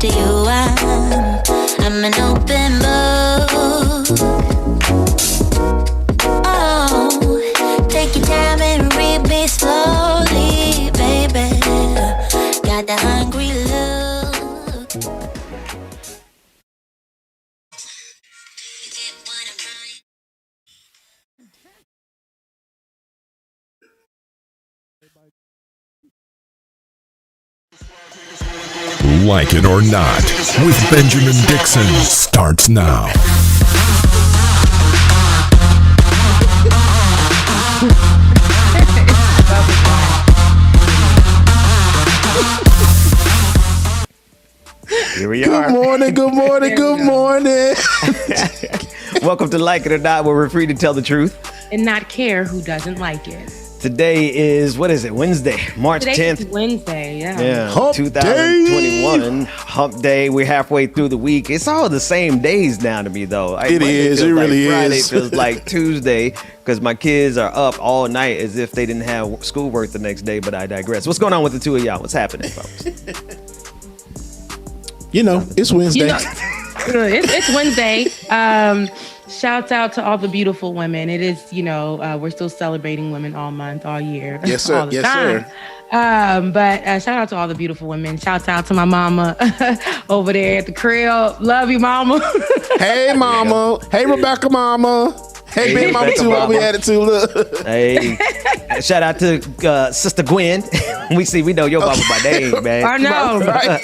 to you. I'm an open book. Oh, take your time and read me slowly, baby. Got the hungry look. Like It or Not with Benjamin Dixon starts now. Here we are. Good morning. Welcome to Like It or Not, where we're free to tell the truth and not care who doesn't like it. Today is, what is it, Wednesday, March 10th. Today's Wednesday, yeah. Hump 2021. Day. Hump Day. We're halfway through the week. It's all the same days now to me, though. It is. It really Friday is. Feels like Tuesday because my kids are up all night as if they didn't have schoolwork the next day, but I digress. What's going on with the two of y'all? What's happening, folks? It's Wednesday. It's Wednesday. Shouts out to all the beautiful women. It is, we're still celebrating women all month, all year. Yes, sir. All the time. But shout out to all the beautiful women. Shouts out to my mama over there at the crib. Love you, mama. Hey, mama. Hey, Rebecca, mama. Hey, big mama too. What we had it too. Look. Hey, shout out to Sister Gwen. we know your mama by name, man. I know. Right?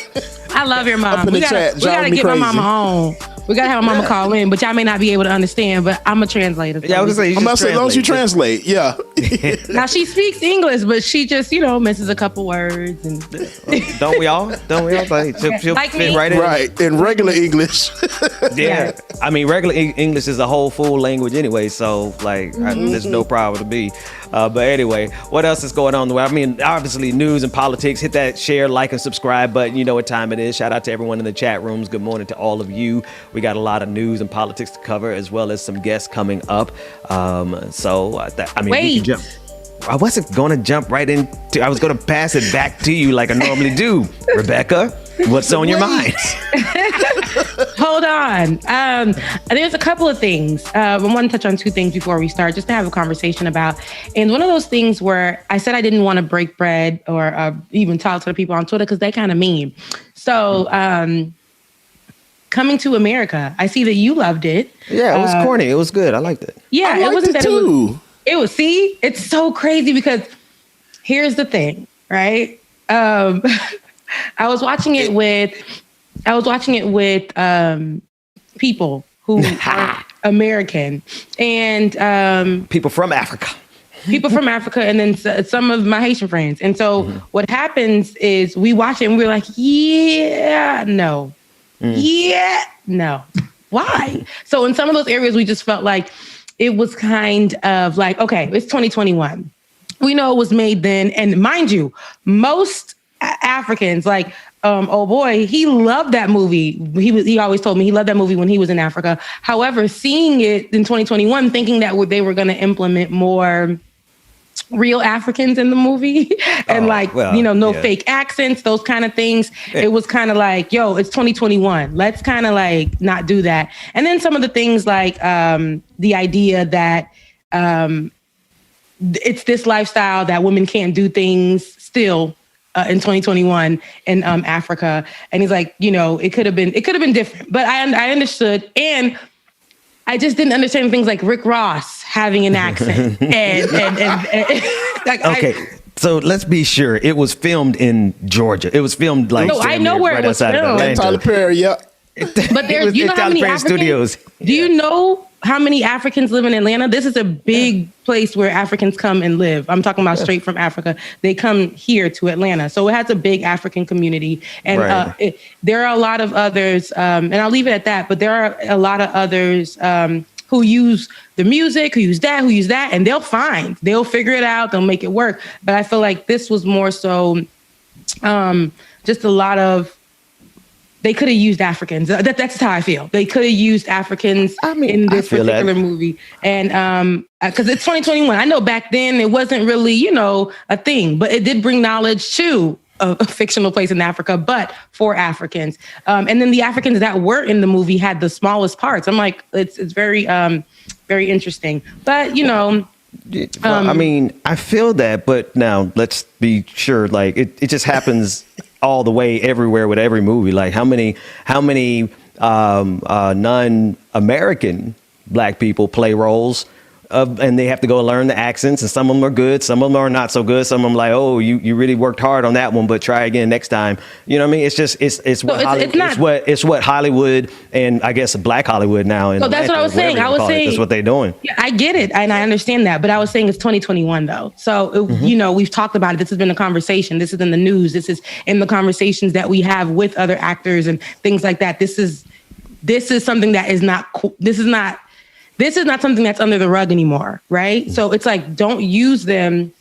I love your mom. Up in the chat, we gotta get my mama home. We gotta have my mama call in, but y'all may not be able to understand. But I'm a translator. So yeah, I was gonna say. I'm about to say, as long as you translate, yeah. Now she speaks English, but she just misses a couple words. And Don't we all? She'll like fit me. right in. Right in regular English. Yeah, I mean, regular English is a whole full language anyway, so there's no problem to me. But anyway, what else is going on? I mean, obviously news and politics. Hit that share, like, and subscribe button. You know what time it is. Shout out to everyone in the chat rooms. Good morning to all of you. We got a lot of news and politics to cover, as well as some guests coming up. We can jump. I wasn't going to jump right into. I was going to pass it back to you like I normally do. Rebecca, what's on your mind? Hold on. There's a couple of things. I want to touch on two things before we start, just to have a conversation about. And one of those things where I said I didn't want to break bread or even talk to the people on Twitter because they kind of mean. So Coming to America, I see that you loved it. Yeah, it was corny. It was good. I liked it. Yeah, it wasn't that too. It was. See, it's so crazy because here's the thing, right? I was watching it with people who are American and people from Africa. And then some of my Haitian friends. And so what happens is we watch it and we're like, yeah, no. Yeah, no. Why? So in some of those areas, we just felt like it was kind of like, okay, it's 2021. We know it was made then. And mind you, most Africans, like, oh boy, he loved that movie. He always told me he loved that movie when he was in Africa. However, seeing it in 2021, thinking that they were going to implement more real Africans in the movie and fake accents, those kind of things. Yeah. It was kind of like, yo, it's 2021. Let's kind of like not do that. And then some of the things like the idea that it's this lifestyle that women can't do things still in 2021 in Africa. And he's like, it could have been different, but I understood. And I just didn't understand things like Rick Ross having an accent. So let's be sure it was filmed in Georgia. It was filmed like I know where it was filmed. Tyler Perry, yeah. But there's how many Africans? Studios. Do you know how many Africans live in Atlanta? This is a big place where Africans come and live. I'm talking about straight from Africa. They come here to Atlanta. So it has a big African community. And there are a lot of others, and I'll leave it at that, but there are a lot of others who use the music, who use that, and they'll figure it out, they'll make it work. But I feel like this was more so just a lot of, they could have used Africans. That's how I feel. They could have used Africans in this particular movie. And because it's 2021. I know back then it wasn't really, a thing, but it did bring knowledge to a fictional place in Africa, but for Africans. And then the Africans that were in the movie had the smallest parts. I'm like, it's very, very interesting. But, you know, well, I mean, I feel that, but now let's be sure, like it just happens all the way everywhere with every movie. Like how many non-American Black people play roles and they have to go learn the accents, and some of them are good, some of them are not so good. Some of them like, oh, you really worked hard on that one, but try again next time. You know what I mean? It's just it's what Hollywood, and I guess Black Hollywood now. So that's what I was saying. That's what they're doing. Yeah, I get it, and I understand that, but I was saying it's 2021 though. So you know, we've talked about it. This has been a conversation. This is in the news. This is in the conversations that we have with other actors and things like that. This is something that is not. This is not something that's under the rug anymore, right? So it's like, don't use them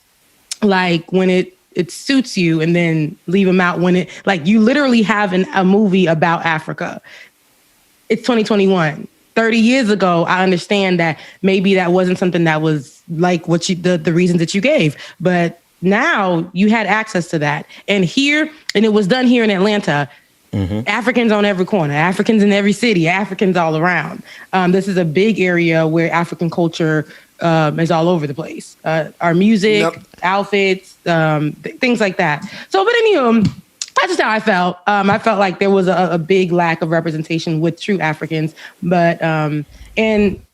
like when it suits you, and then leave them out when it, like, you literally have a movie about Africa. It's 2021. 30 years ago, I understand that maybe that wasn't something that was like what the reasons that you gave, but now you had access to that. And it was done here in Atlanta. Mm-hmm. Africans on every corner, Africans in every city, Africans all around. This is a big area where African culture is all over the place. Our music, outfits, things like that. So, but anyway, that's just how I felt. I felt like there was a big lack of representation with true Africans, but and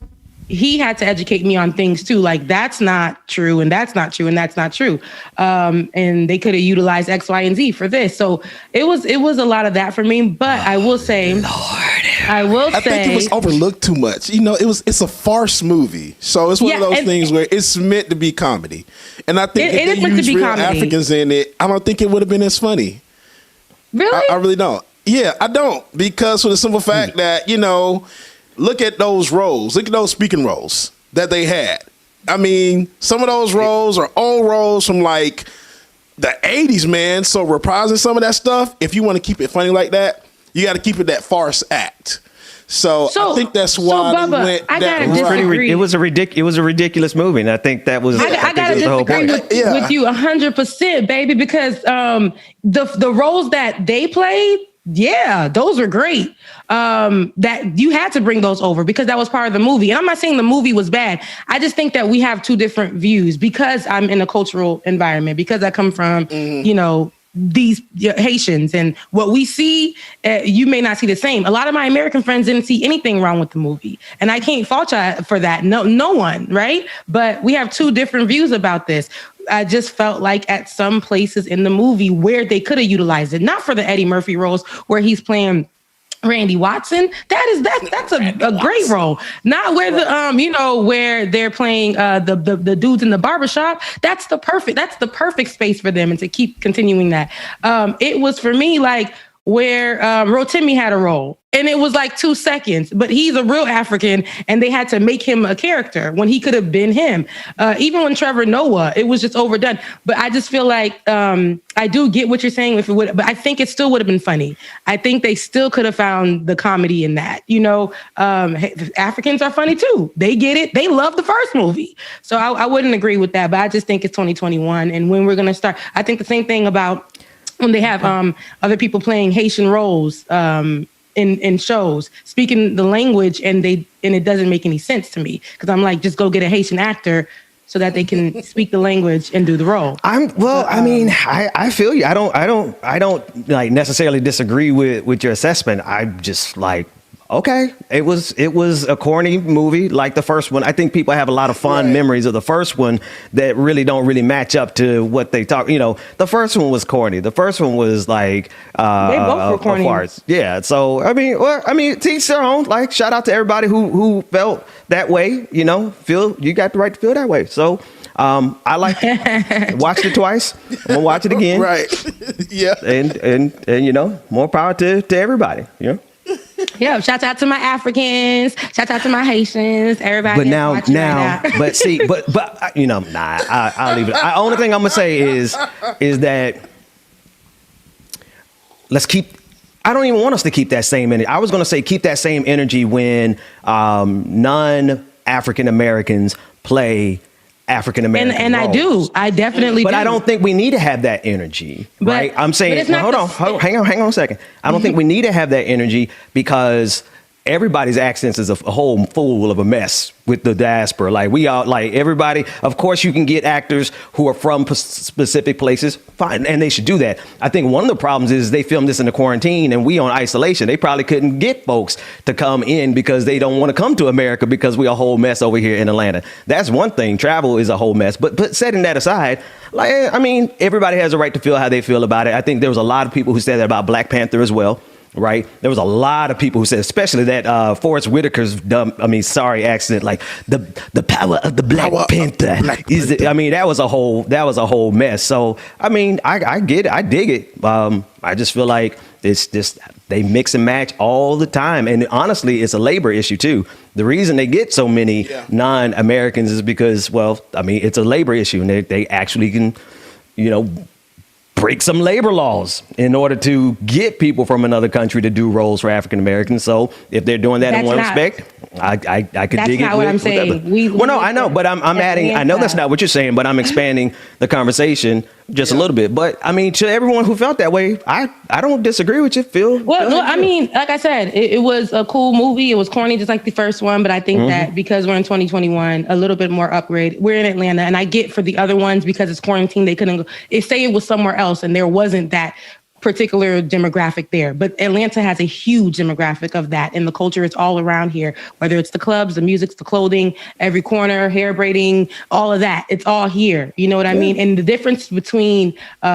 he had to educate me on things too. Like, that's not true, and that's not true, and that's not true. And they could have utilized X, Y, and Z for this. So it was a lot of that for me. But I will say, I think it was overlooked too much. You know, it's a farce movie, so it's one of those things where it's meant to be comedy. And I think if they used real Africans in it, I don't think it would have been as funny. Really? I really don't. Yeah, I don't, because for the simple fact that, you know, look at those roles. Look at those speaking roles that they had. I mean, some of those roles are old roles from like the 80s, man. So reprising some of that stuff, if you want to keep it funny like that, you got to keep it that farce act. So I think that's why they went that route. It was a ridiculous movie, and I think that was. I gotta disagree with you 100%, baby, because the roles that they played. Yeah, those were great. That you had to bring those over because that was part of the movie. And I'm not saying the movie was bad. I just think that we have two different views because I'm in a cultural environment, because I come from, you know, these Haitians, and what we see, you may not see the same. A lot of my American friends didn't see anything wrong with the movie, and I can't fault you for that. No one, right? But we have two different views about this. I just felt like at some places in the movie where they could have utilized it, not for the Eddie Murphy roles where he's playing Randy Watson. That's a great role. Not where where they're playing the dudes in the barbershop. That's the perfect space for them, and to keep continuing that. It was for me like where Rotimi had a role, and it was like 2 seconds, but he's a real African, and they had to make him a character when he could have been him. Even when Trevor Noah, it was just overdone. But I just feel like I do get what you're saying, but I think it still would have been funny. I think they still could have found the comedy in that. You know, Africans are funny too. They get it. They love the first movie. So I wouldn't agree with that, but I just think it's 2021, and when we're gonna start, I think the same thing about when they have other people playing Haitian roles in shows, speaking the language, and it doesn't make any sense to me, because I'm like, just go get a Haitian actor so that they can speak the language and do the role. I feel you. I don't like necessarily disagree with your assessment. I'm just like, okay, it was a corny movie like the first one. I think people have a lot of fond memories of the first one that really don't really match up to what they talk. You know, the first one was corny. The first one was like they both were corny. Farce. Yeah. So I mean, to each their own. Like, shout out to everybody who felt that way. You know, you got the right to feel that way. So. I watched it twice. I'm gonna watch it again. Right. Yeah. And you know, more power to everybody. You know. Yeah, shout out to my Africans, shout out to my Haitians, everybody. But now, but see, but you know, I'll leave it. The only thing I'm gonna say is that let's keep. I don't even want us to keep that same energy. I was gonna say keep that same energy when non-African Americans play African American. And I do. I definitely do. But I don't think we need to have that energy, right? I'm saying, hang on a second. I don't think we need to have that energy because everybody's accents is a whole full of a mess with the diaspora. Like we all, like everybody, of course you can get actors who are from specific places, fine, and they should do that. I think one of the problems is they filmed this in the quarantine and we on isolation. They probably couldn't get folks to come in because they don't want to come to America because we a whole mess over here in Atlanta. That's one thing. Travel is a whole mess. But setting that aside, like, I mean, everybody has a right to feel how they feel about it. I think there was a lot of people who said that about Black Panther as well. Right. There was a lot of people who said, especially that Forrest Whitaker's sorry accent, like the power of the Black Panther. I mean, that was a whole mess. So, I mean, I get it. I dig it. I just feel like it's just they mix and match all the time. And honestly, it's a labor issue, too. The reason they get so many non-Americans is because, well, I mean, it's a labor issue and they actually can, break some labor laws in order to get people from another country to do roles for African Americans. So if they're doing that in one respect, I could dig it. That's not what I'm saying. No, I know, but I'm adding. I know that's not what you're saying, but I'm expanding the conversation just a little bit. But I mean, to everyone who felt that way, I don't disagree with you, Phil. Well, I mean, like I said, it was a cool movie. It was corny, just like the first one. But I think that because we're in 2021, a little bit more upgrade. We're in Atlanta, and I get for the other ones because it's quarantine, they couldn't go. Say it was somewhere else, and there wasn't that particular demographic there. But Atlanta has a huge demographic of that, and the culture is all around here, whether it's the clubs, the music, the clothing, every corner, hair braiding, all of that. It's all here. You know what I mean? And the difference between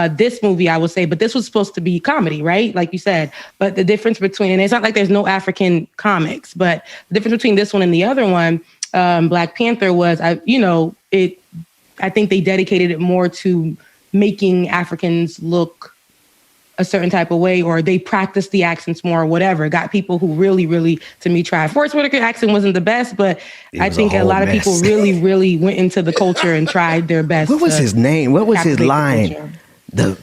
this movie, I would say, but this was supposed to be comedy, right? Like you said, but the difference between, and it's not like there's no African comics, but the difference between this one and the other one, Black Panther was, I think they dedicated it more to making Africans look a certain type of way, or they practiced the accents more, or whatever. Got people who really, really, to me, tried. Forrest Whitaker accent wasn't the best, but I think a lot of people really, really went into the culture and tried their best. What was his name? What was his line? The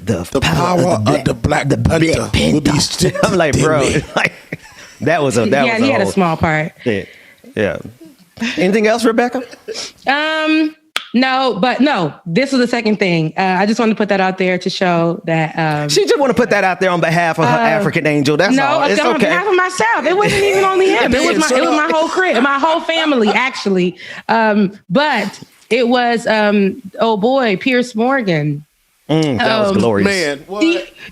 power of the Black Panther. I'm like, bro, like that was a he had a small part. Yeah. Anything else, Rebecca? No, this was the second thing. I just wanted to put that out there to show that. She just want to put that out there on behalf of her African angel. That's all. It's on behalf of myself. It wasn't even only him. It was my whole crib, my whole family, actually. But it was, Piers Morgan. That was glorious. Man, what?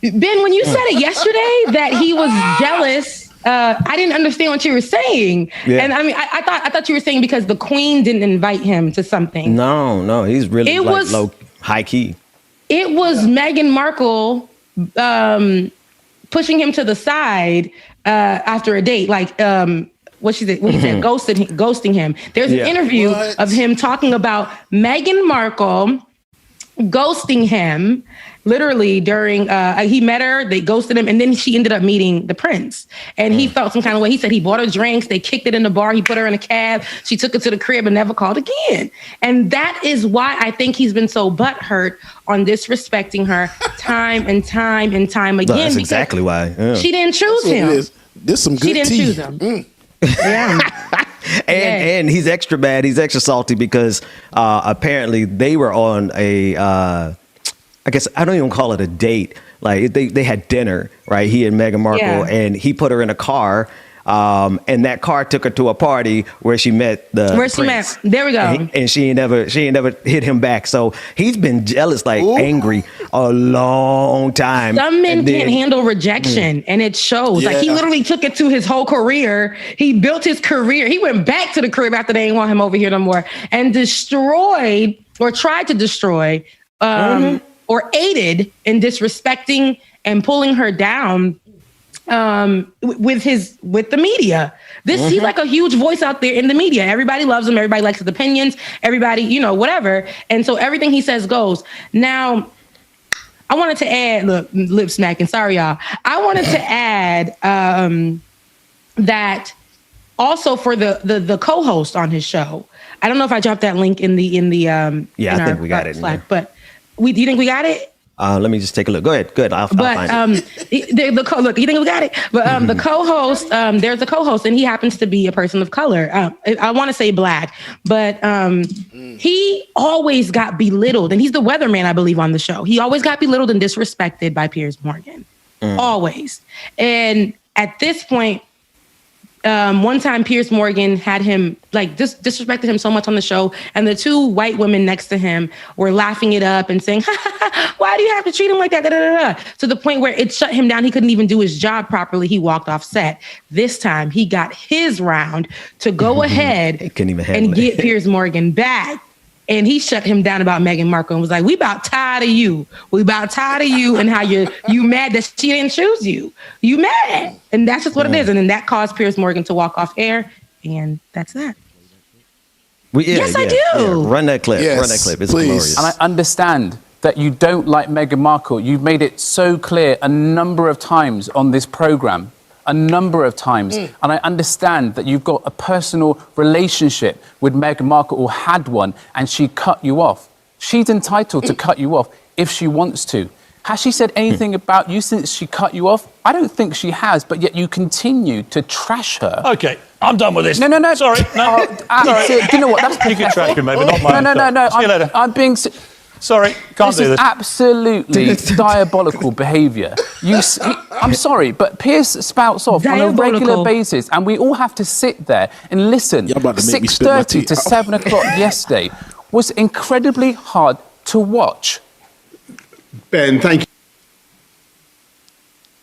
Ben, when you said it yesterday that he was jealous, I didn't understand what you were saying. Yeah. And I mean, I thought you were saying because the Queen didn't invite him to something. No, he's really low, high key. It was Meghan Markle pushing him to the side after a date, like what he said, ghosting him. There's an interview of him talking about Meghan Markle ghosting him. Literally during, he met her, they ghosted him, and then she ended up meeting the prince. And he felt some kind of way. He said he bought her drinks, they kicked it in the bar, he put her in a cab, she took it to the crib and never called again. And that is why I think he's been so butthurt on disrespecting her time and time and time again. That's exactly why. Yeah. She didn't choose him. There's some good tea. She didn't choose him. Yeah. And he's extra bad. He's extra salty because apparently they were on a... I guess I don't even call it a date. Like they had dinner, right? He and Meghan Markle, and he put her in a car, and that car took her to a party where she met prince. There we go. And she ain't never hit him back. So he's been jealous, like angry, a long time. Some men can't handle rejection, and it shows. Yeah. Like he literally took it to his whole career. He built his career. He went back to the crib after they didn't want him over here no more, and destroyed or tried to destroy. Or aided in disrespecting and pulling her down with the media. He's like a huge voice out there in the media. Everybody loves him. Everybody likes his opinions. Everybody, whatever. And so everything he says goes. Now, I wanted to add, look, lip smacking. Sorry, y'all. I wanted to add that also for the co-host on his show. I don't know if I dropped that link in the I think we got it. Slack, but do you think we got it? Let me just take a look. Go ahead. Good. I'll find it. Look, you think we got it? But the co-host, there's a co-host, and he happens to be a person of color. I want to say black, but he always got belittled, and he's the weatherman, I believe, on the show. He always got belittled and disrespected by Piers Morgan, always. And at this point, one time Piers Morgan had him disrespected him so much on the show, and the two white women next to him were laughing it up and saying, why do you have to treat him like that? Da, da, da, da. To the point where it shut him down. He couldn't even do his job properly. He walked off set. This time he got his round to go ahead and get Piers Morgan back. And he shut him down about Meghan Markle and was like, we about tired of you. We about tired of you and how you mad that she didn't choose you. You mad. And that's just what it is. And then that caused Piers Morgan to walk off air. And that's that. Yes, I do. Yeah. Run that clip. Yes, Run that clip. It's please. glorious. And I understand that you don't like Meghan Markle. You've made it so clear a number of times on this program. A number of times. And I understand that you've got a personal relationship with Meghan Markle, or had one, and she cut you off. She's entitled to cut you off if she wants to. Has she said anything about you since she cut you off? I don't think she has, but yet you continue to trash her. Okay, I'm done with this. No. Sorry, no. Sorry. Do you know what? That's You can trash me, maybe not mine. No. See you later. I'm being... Sorry, can't do This is this. absolutely diabolical behaviour. I'm sorry, but Piers spouts off on a regular basis, and we all have to sit there and listen. 6:30 to 7 o'clock yesterday was incredibly hard to watch. Ben, thank you.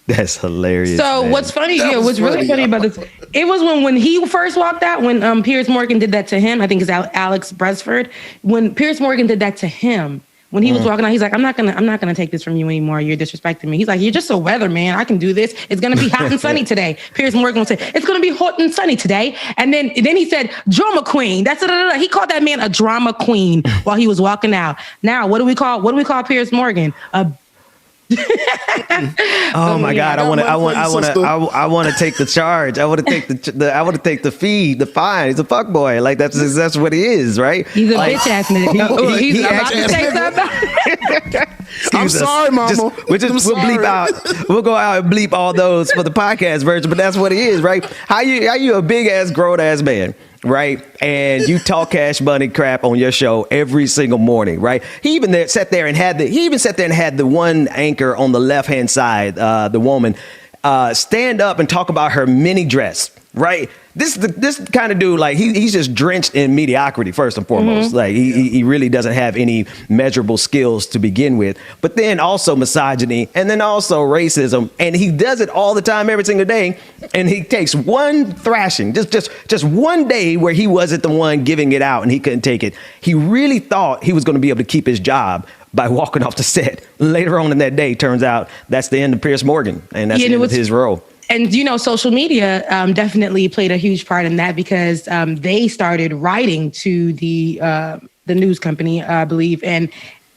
That's hilarious. So man. what's funny, what's really funny about this, it was when he first walked out, when Piers Morgan did that to him. I think it's Alex Bresford. When Piers Morgan did that to him, when he was walking out, he's like, I'm not gonna take this from you anymore. You're disrespecting me. He's like, you're just a weatherman. I can do this. It's gonna be hot and sunny today. Piers Morgan will say, it's gonna be hot and sunny today. And then he said, drama queen. He called that man a drama queen while he was walking out. Now, what do we call Piers Morgan? Oh my God! I want to take the charge. I want to take I want to take the fine. He's a fuckboy. Like that's what he is, right? He's a like, bitch ass nigga. He's about to say something. I'm sorry, Mama. We'll bleep out. We'll go out and bleep all those for the podcast version. But that's what he is, right? How you a big ass grown ass man? Right, and you talk Cash Money crap on your show every single morning, right? He even sat there and had the one anchor on the left hand side, the woman, stand up and talk about her mini dress, right? This kind of dude, like he's just drenched in mediocrity first and foremost. Mm-hmm. Like he really doesn't have any measurable skills to begin with. But then also misogyny, and then also racism, and he does it all the time, every single day. And he takes one thrashing, just one day where he wasn't the one giving it out, and he couldn't take it. He really thought he was going to be able to keep his job by walking off the set. Later on in that day, turns out that's the end of Piers Morgan, and that's the end of his role. And, social media definitely played a huge part in that, because they started writing to the news company, I believe. And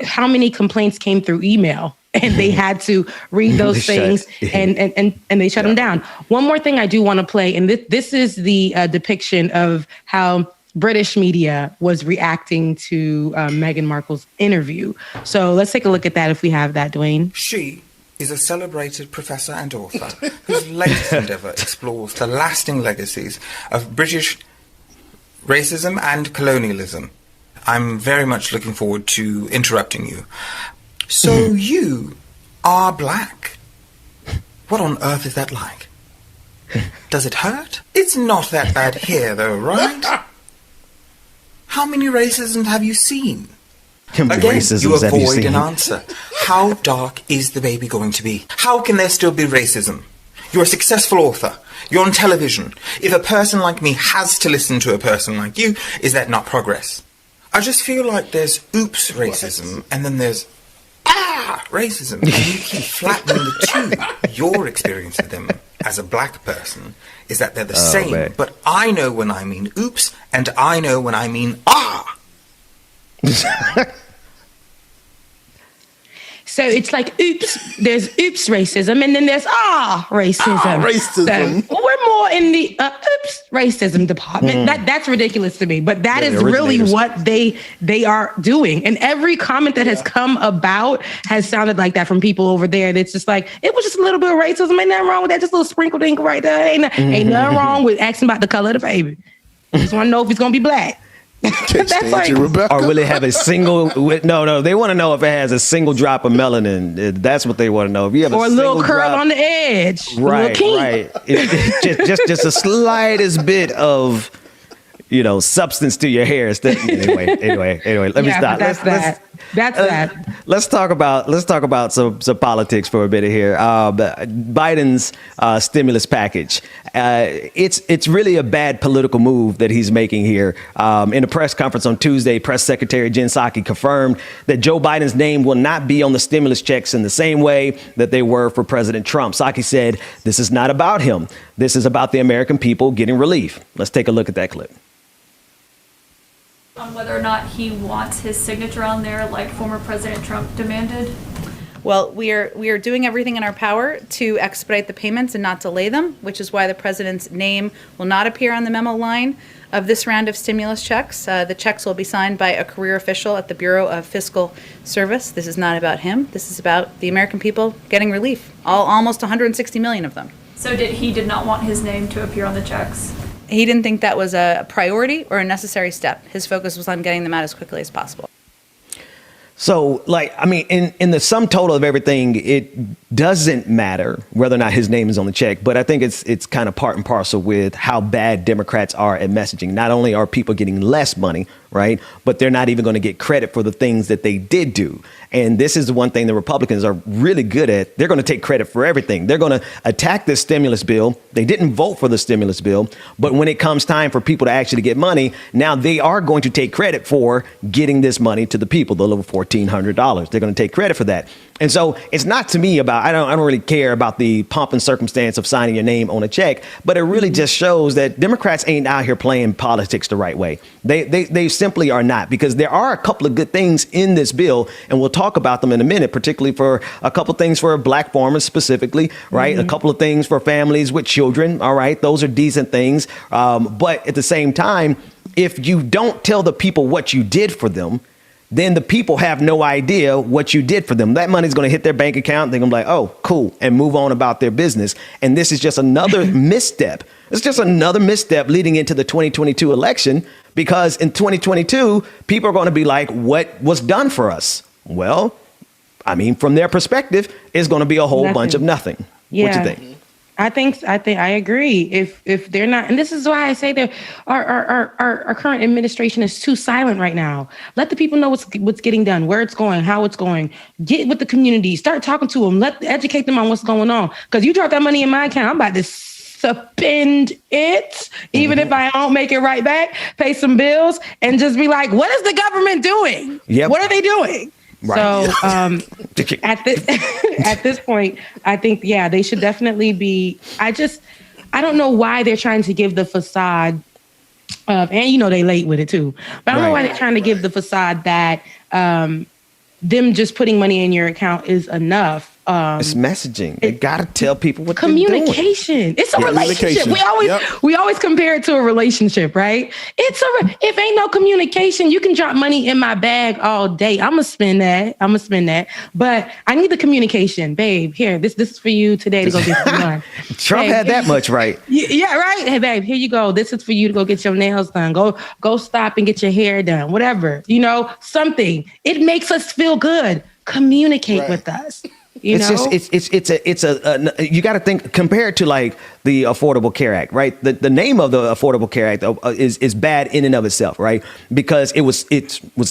how many complaints came through email? And they had to read those things and they shut them down. One more thing I do want to play, and this is the depiction of how British media was reacting to Meghan Markle's interview. So let's take a look at that if we have that, Dwayne. She is a celebrated professor and author whose latest endeavour explores the lasting legacies of British racism and colonialism. I'm very much looking forward to interrupting you. So you are black. What on earth is that like? Does it hurt? It's not that bad here, though, right? How many racisms have you seen? Again, you avoid an answer. How dark is the baby going to be? How can there still be racism? You're a successful author. You're on television. If a person like me has to listen to a person like you, is that not progress? I just feel like there's oops racism, and then there's racism. And you keep flattening the two. Your experience of them as a black person is that they're the same. Man. But I know when I mean oops, and I know when I mean So it's like, oops, there's oops racism, and then there's racism. Racism. So we're more in the oops racism department. That's ridiculous to me, but that is really what they are doing. And every comment that has come about has sounded like that from people over there. And it's just like, it was just a little bit of racism. Ain't nothing wrong with that. Just a little sprinkled ink right there. Ain't nothing wrong with asking about the color of the baby. Just want to know if he's going to be black. That's like, Rebecca. Or will it have a single? No. They want to know if it has a single drop of melanin. That's what they want to know. If you have or a little curl on the edge, right? Just the slightest bit of, substance to your hair. Anyway. Let me stop. Let's talk about some politics for a bit here. Biden's stimulus package. It's really a bad political move that he's making here. In a press conference on Tuesday, Press Secretary Jen Psaki confirmed that Joe Biden's name will not be on the stimulus checks in the same way that they were for President Trump. Psaki said, "This is not about him. This is about the American people getting relief." Let's take a look at that clip. On whether or not he wants his signature on there like former President Trump demanded? Well, we are doing everything in our power to expedite the payments and not delay them, which is why the president's name will not appear on the memo line of this round of stimulus checks. The checks will be signed by a career official at the Bureau of Fiscal Service. This is not about him. This is about the American people getting relief, almost 160 million of them. So he did not want his name to appear on the checks? He didn't think that was a priority or a necessary step. His focus was on getting them out as quickly as possible. So, in the sum total of everything, it doesn't matter whether or not his name is on the check. But I think it's kind of part and parcel with how bad Democrats are at messaging. Not only are people getting less money, right, but they're not even going to get credit for the things that they did do. And this is the one thing the Republicans are really good at. They're going to take credit for everything. They're going to attack this stimulus bill. They didn't vote for the stimulus bill. But when it comes time for people to actually get money, now they are going to take credit for getting this money to the people, the little $1,400. They're going to take credit for that. And so it's not to me about, I don't really care about the pomp and circumstance of signing your name on a check, but it really just shows that Democrats ain't out here playing politics the right way. They simply are not, because there are a couple of good things in this bill, and we'll talk about them in a minute, particularly for a couple of things for black farmers specifically, right? A couple of things for families with children. All right. Those are decent things. But at the same time, if you don't tell the people what you did for them, then the people have no idea what you did for them. That money's going to hit their bank account. They're going to be like, oh, cool, and move on about their business. And this is just another misstep. It's just another misstep leading into the 2022 election, because in 2022, people are going to be like, what was done for us? Well, from their perspective, it's going to be a whole bunch of nothing. Yeah. What you think? I think I agree. If they're not, and this is why I say that our current administration is too silent right now. Let the people know what's getting done, where it's going, how it's going. Get with the community, start talking to them, educate them on what's going on. Because you drop that money in my account, I'm about to spend it, even if I don't make it right back. Pay some bills and just be like, what is the government doing? Yep. What are they doing? Right. So at this point, I think, they should definitely be. I don't know why they're trying to give the facade of, and they late with it too, but I don't know why they're trying to give the facade that them just putting money in your account is enough. It's messaging. They got to tell people what communication. They're doing. It's a relationship. We always compare it to a relationship, right? If ain't no communication, you can drop money in my bag all day. I'm gonna spend that. But I need the communication, babe. Here, this is for you today to go get some done. Trump had that much right. Yeah, right. Hey, babe, here you go. This is for you to go get your nails done. Go stop and get your hair done. Whatever. Something. It makes us feel good. Communicate with us. You got to think, compared to like the Affordable Care Act, right? The name of the Affordable Care Act is bad in and of itself, right? Because it was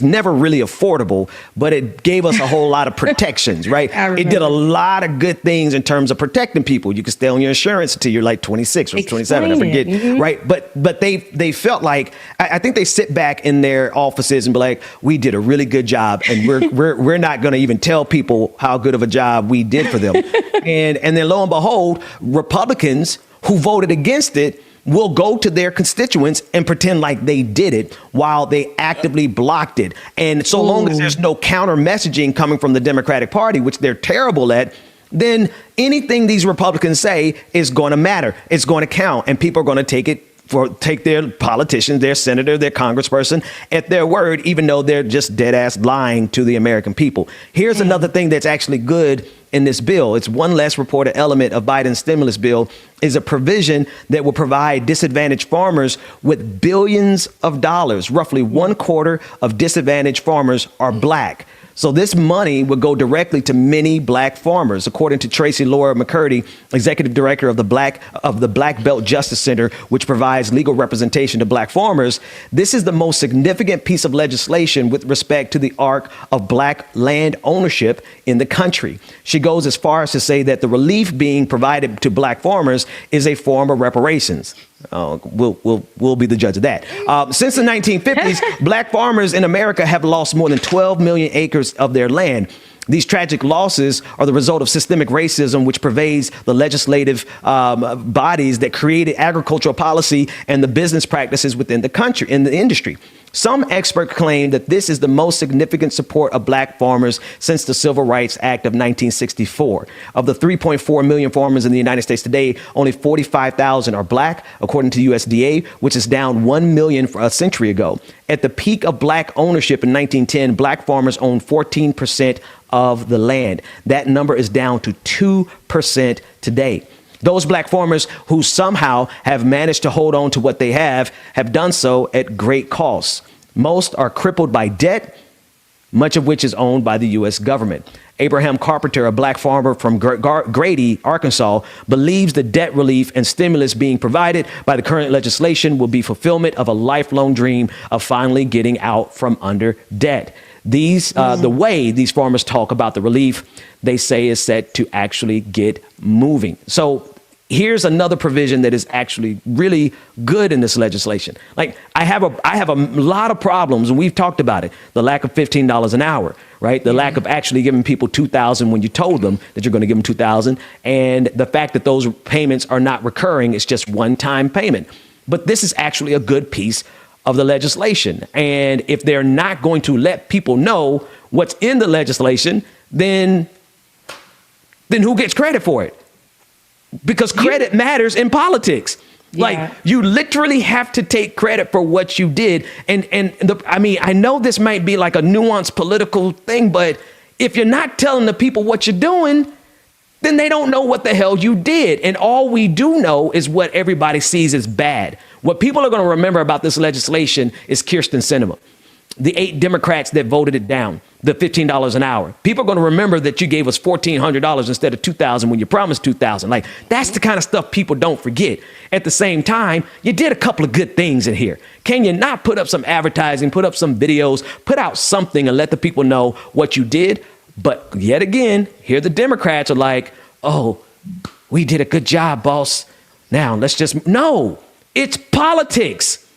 never really affordable, but it gave us a whole lot of protections, right? It did a lot of good things in terms of protecting people. You can stay on your insurance until you're like 26 or 27, I forget, right? But they felt like, I think they sit back in their offices and be like, we did a really good job, and we're not going to even tell people how good of a job we did for them. and then lo and behold, Republicans who voted against it will go to their constituents and pretend like they did it while they actively blocked it. And so long as there's no counter messaging coming from the Democratic Party, which they're terrible at, then anything these Republicans say is going to matter. It's going to count, and people are going to take their politicians, their senator, their congressperson at their word, even though they're just dead ass lying to the American people. Here's another thing that's actually good in this bill. It's one less reported element of Biden's stimulus bill is a provision that will provide disadvantaged farmers with billions of dollars. Roughly 1/4 of disadvantaged farmers are black. So this money would go directly to many black farmers, according to Tracy Laura McCurdy, executive director of the Black Belt Justice Center, which provides legal representation to black farmers. This is the most significant piece of legislation with respect to the arc of black land ownership in the country. She goes as far as to say that the relief being provided to black farmers is a form of reparations. We'll be the judge of that. Since the 1950s, black farmers in America have lost more than 12 million acres of their land. These tragic losses are the result of systemic racism, which pervades the legislative bodies that created agricultural policy and the business practices within the country, in the industry. Some experts claim that this is the most significant support of black farmers since the Civil Rights Act of 1964. Of the 3.4 million farmers in the United States today, only 45,000 are black, according to USDA, which is down 1 million a century ago. At the peak of black ownership in 1910, black farmers owned 14% of the land. That number is down to 2% today. Those black farmers who somehow have managed to hold on to what they have done so at great cost. Most are crippled by debt, much of which is owned by the U.S. government. Abraham Carpenter, a black farmer from Grady, Arkansas, believes the debt relief and stimulus being provided by the current legislation will be fulfillment of a lifelong dream of finally getting out from under debt. The way these farmers talk about the relief, they say is set to actually get moving. So here's another provision that is actually really good in this legislation. Like I have a lot of problems, and we've talked about it. The lack of $15 an hour, right? The lack of actually giving people $2,000 when you told them that you're going to give them $2,000, and the fact that those payments are not recurring. It's just one-time payment. But this is actually a good piece of the legislation. And if they're not going to let people know what's in the legislation, then who gets credit for it? Because credit matters in politics. Yeah. Like you literally have to take credit for what you did. I know this might be like a nuanced political thing, but if you're not telling the people what you're doing, then they don't know what the hell you did. And all we do know is what everybody sees as bad. What people are going to remember about this legislation is Kyrsten Sinema, the 8 Democrats that voted it down, the $15 an hour. People are going to remember that you gave us $1,400 instead of $2,000 when you promised $2,000. Like that's the kind of stuff people don't forget. At the same time, you did a couple of good things in here. Can you not put up some advertising, put up some videos, put out something and let the people know what you did? But yet again, here the Democrats are like, oh, we did a good job, boss. Now no, it's politics.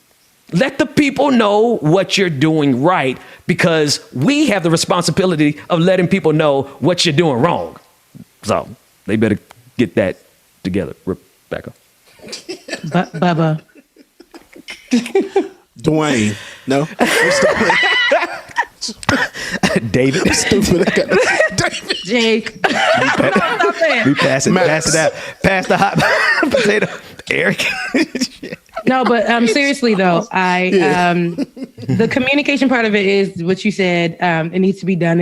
Let the people know what you're doing right, because we have the responsibility of letting people know what you're doing wrong. So they better get that together, Rebecca. Bubba. Dwayne. No. David. Stupid. David. Jake. We pass it out. Pass the hot potato. Eric. No, but seriously though, the communication part of it is what you said. It needs to be done.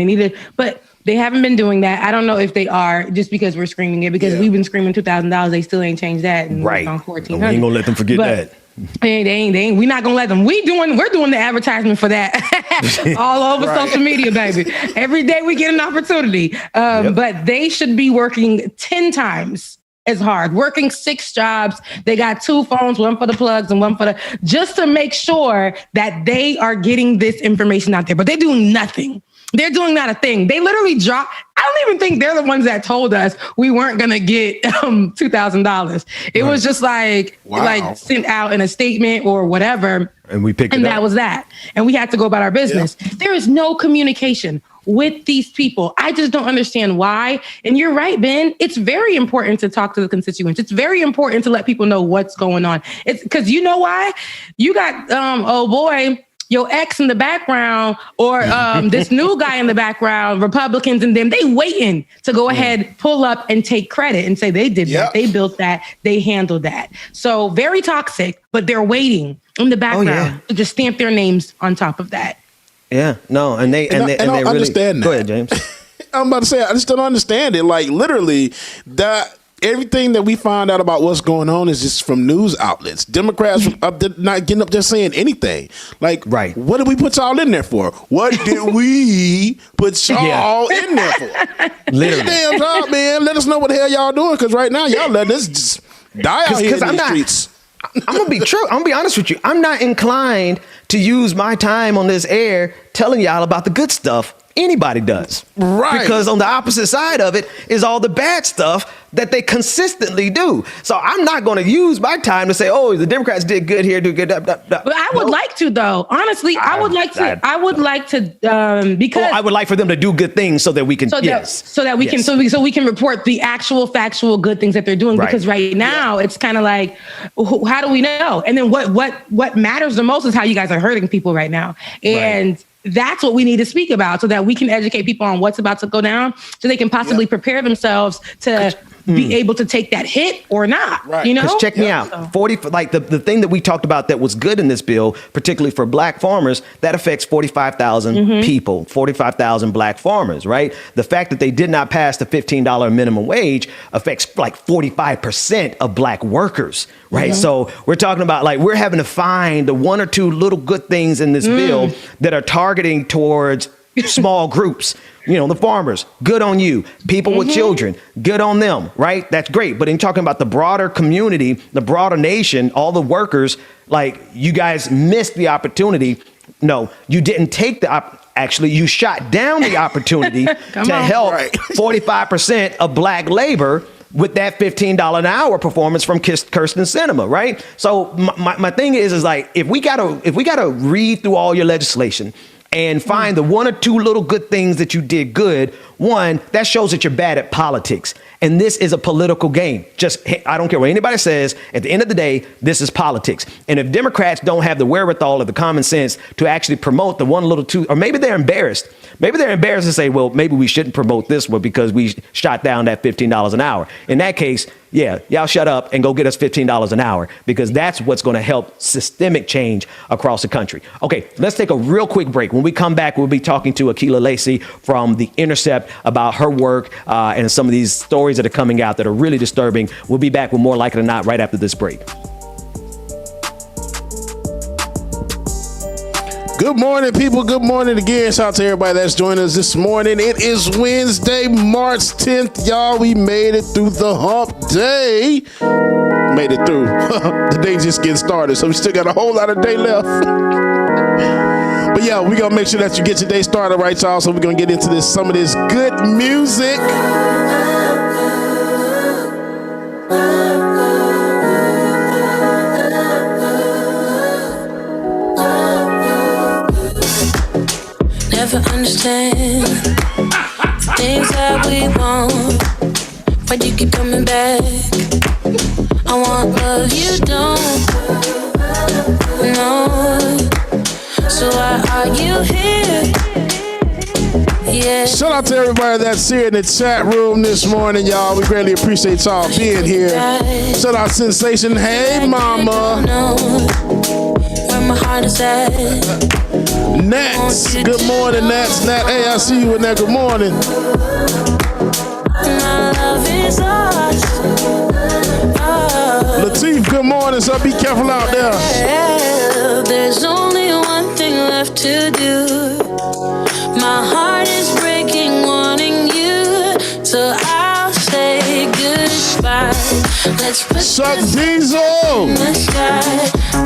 But they haven't been doing that. I don't know if they are, just because we're screaming it, because we've been screaming $2,000. They still ain't changed that. And right. On 1400. We ain't gonna let them forget that. They ain't. We're not gonna let them. We're doing the advertisement for that all over social media, baby. Every day we get an opportunity. But they should be working 10 times as hard, working 6 jobs. They got 2 phones, one for the plugs and one for just to make sure that they are getting this information out there. But they're doing nothing. They're doing not a thing. They literally dropped. I don't even think they're the ones that told us we weren't going to get $2,000. It was just like sent out in a statement or whatever. And we picked it up. And that was that. And we had to go about our business. There is no communication with these people. I just don't understand why. And you're right, Ben. It's very important to talk to the constituents. It's very important to let people know what's going on. It's because you know why? You got, oh boy, your ex in the background or this new guy in the background, Republicans and them, they waiting to go ahead, pull up and take credit and say they did that, they built that, they handled that. So very toxic, but they're waiting in the background to just stamp their names on top of that. Yeah, no, and they don't really understand that. Go ahead, James. I'm about to say, I just don't understand it. Like, literally, everything that we find out about what's going on is just from news outlets. Democrats not getting up there saying anything. Like, what did we put y'all in there for? What did we put y'all in there for? Literally. Damn job, man. Let us know what the hell y'all doing, because right now y'all letting us just die out here in the streets. I'm gonna be true. I'm gonna be honest with you. I'm not inclined to use my time on this air telling y'all about the good stuff. Anybody does. Right. Because on the opposite side of it is all the bad stuff that they consistently do. So I'm not going to use my time to say, oh, the Democrats did good here, do good. But I would like to, though. Honestly, I would like to because I would like for them to do good things so that we can so that we can report the actual factual good things that they're doing. Right. Because right now it's kind of like, how do we know? And then what matters the most is how you guys are hurting people right now. And that's what we need to speak about so that we can educate people on what's about to go down so they can possibly prepare themselves to be able to take that hit or not. Right. You know? Because check me out. So. 40, like the thing that we talked about that was good in this bill, particularly for black farmers, that affects 45,000 people, 45,000 black farmers, right? The fact that they did not pass the $15 minimum wage affects like 45% of black workers, right? So we're talking about like we're having to find the one or two little good things in this bill that are targeting towards small groups. You know, the farmers, good on you. People with children, good on them, right? That's great. But in talking about the broader community, the broader nation, all the workers, like you guys missed the opportunity. No, you didn't take actually, you shot down the opportunity to help 45% of black labor with that $15 an hour performance from Kyrsten Sinema, right? So my thing is like, if we gotta read through all your legislation and find the one or two little good things that you did good, one, that shows that you're bad at politics. And this is a political game. I don't care what anybody says. At the end of the day, this is politics. And if Democrats don't have the wherewithal or the common sense to actually promote the one little two, or maybe they're embarrassed. Maybe they're embarrassed to say, well, maybe we shouldn't promote this one because we shot down that $15 an hour. In that case, yeah, y'all shut up and go get us $15 an hour because that's what's going to help systemic change across the country. Okay, let's take a real quick break. When we come back, we'll be talking to Akela Lacy from The Intercept about her work and some of these stories that are coming out that are really disturbing. We'll be back with more Like It or Not right after this break. Good morning, people. Good morning again. Shout out to everybody that's joining us this morning. It is Wednesday, March 10th. Y'all, we made it through the hump day. Made it through. The day just getting started, so we still got a whole lot of day left. But yeah, we're going to make sure that you get your day started right, y'all. So we're going to get into some of this good music. Never understand things that we want. Why do you keep coming back? I want love you don't know. So why are you here? Yeah. Shout out to everybody that's here in the chat room this morning, y'all. We greatly appreciate y'all being here. Shout out Sensation. Hey, mama. Where my heart is at. Nats. Good morning, Nats. Nat, hey, I see you in there. Good morning. My love is lost. Latif, good morning. So be careful out there. There's only one thing left to do. My heart is breaking, wanting you. So I'll say goodbye. Suck Diesel.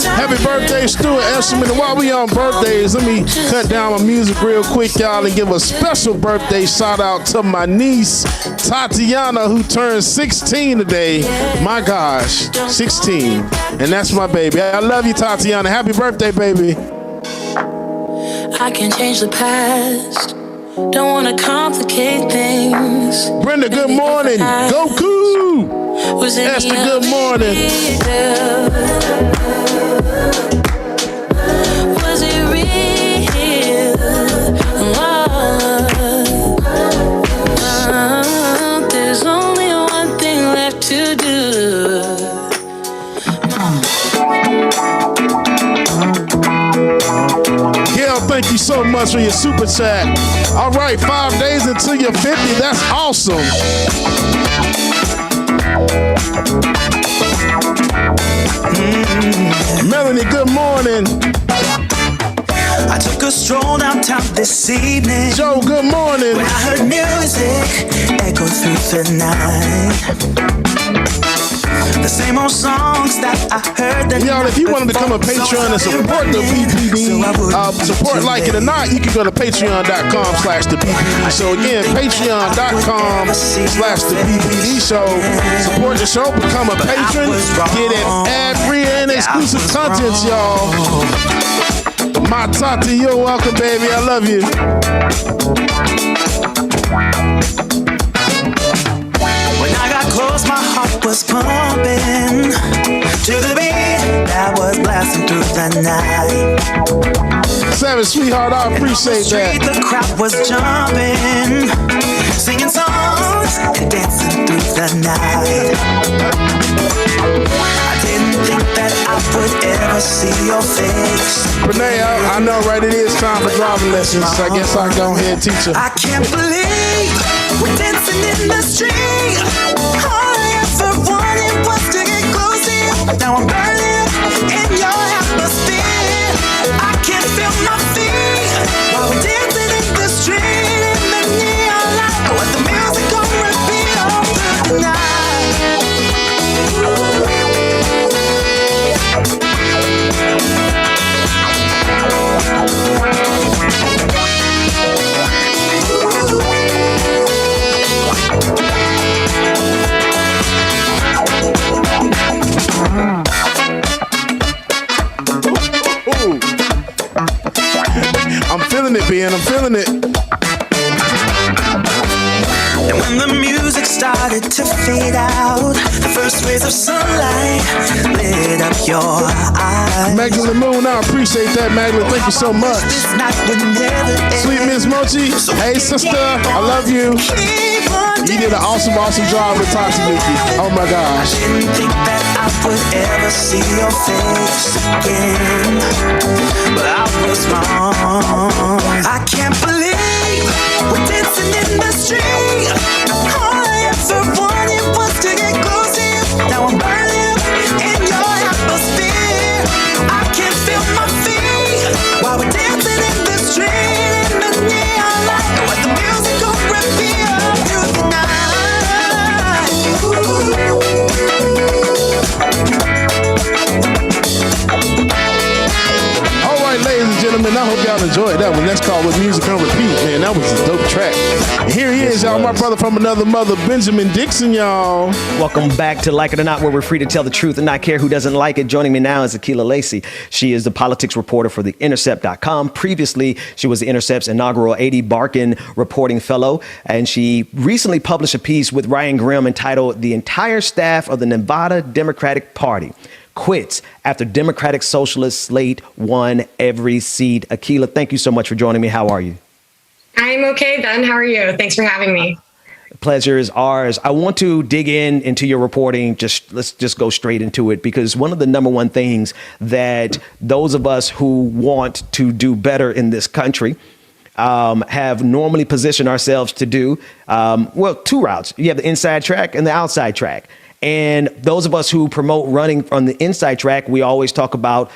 Happy birthday, Stuart Eshelman. And while we on birthdays, let me cut down my music real quick, y'all, and give a special birthday shout out to my niece, Tatiana, who turned 16 today. My gosh, 16. And that's my baby. I love you, Tatiana. Happy birthday, baby. I can't change the past, Don't wanna complicate things. Brenda, good morning. Goku. Esther, good morning. Was it real? There's only one thing left to do. Gail, thank you so much for your super chat. All right, 5 days until you're 50. That's awesome. Melanie, good morning. I took a stroll downtown this evening. Joe, good morning. When I heard music echo through the night. The same old songs that I heard. That y'all, if you want to become a Patreon and support the BPD, support Like It or Not, you can go to patreon.com/the BPD show. Again, patreon.com/the BPD show. Support the show, become a patron, get it ad-free and exclusive content, y'all. My Tati, you're welcome, baby. I love you. When I got close, my heart was pumping to the beat that was blasting through the night. Savage, sweetheart, I appreciate that. The crowd was jumping, singing songs and dancing through the night. I didn't think that I would ever see your face. Renee, I know, right? It is time for driving lessons. I guess I'll go ahead and teach her. I can't believe we're dancing in the street. All I ever wanted was to get close to you. Now I'm burning in your atmosphere. I can't feel my feet while we're dancing in the street in the neon light. With the music on repeat all through the night. I'm feeling it, Ben. I'm feeling it. And when the music started to fade out, the first rays of sunlight lit up your eyes. Magdalene Moon, I appreciate that, Magdalene. Thank you so much. Sweet Miss Mochi, hey sister, I love you. You did an awesome, awesome job with Toxic Nikki. Oh my gosh. I didn't think that I would ever see your face again, but I was wrong. I can't believe we're dancing in the street. All I ever wanted was to get close to you. Now I'm burning in your atmosphere. I can't feel my feet while we're dancing in the street in the neon light. With the music on repeat all through the night. All right, ladies and gentlemen, I hope y'all enjoyed that one. That's called With Music on Repeat, man. That was a dope track. And here he is, y'all, my brother from another mother, Benjamin Dixon, y'all. Welcome back to Like It or Not, where we're free to tell the truth and not care who doesn't like it. Joining me now is Akela Lacy. She is the politics reporter for TheIntercept.com. Previously, she was The Intercept's inaugural A.D. Barkin reporting fellow, and she recently published a piece with Ryan Grimm entitled "The Entire Staff of the Nevada Democratic Party Quits After Democratic Socialist Slate Won Every Seat." Akela, thank you so much for joining me. How are you? I'm okay, Ben. How are you? Thanks for having me. Pleasure is ours. I want to dig into your reporting. Let's just go straight into it, because one of the number one things that those of us who want to do better in this country have normally positioned ourselves to do, two routes. You have the inside track and the outside track. And those of us who promote running from the inside track, we always talk about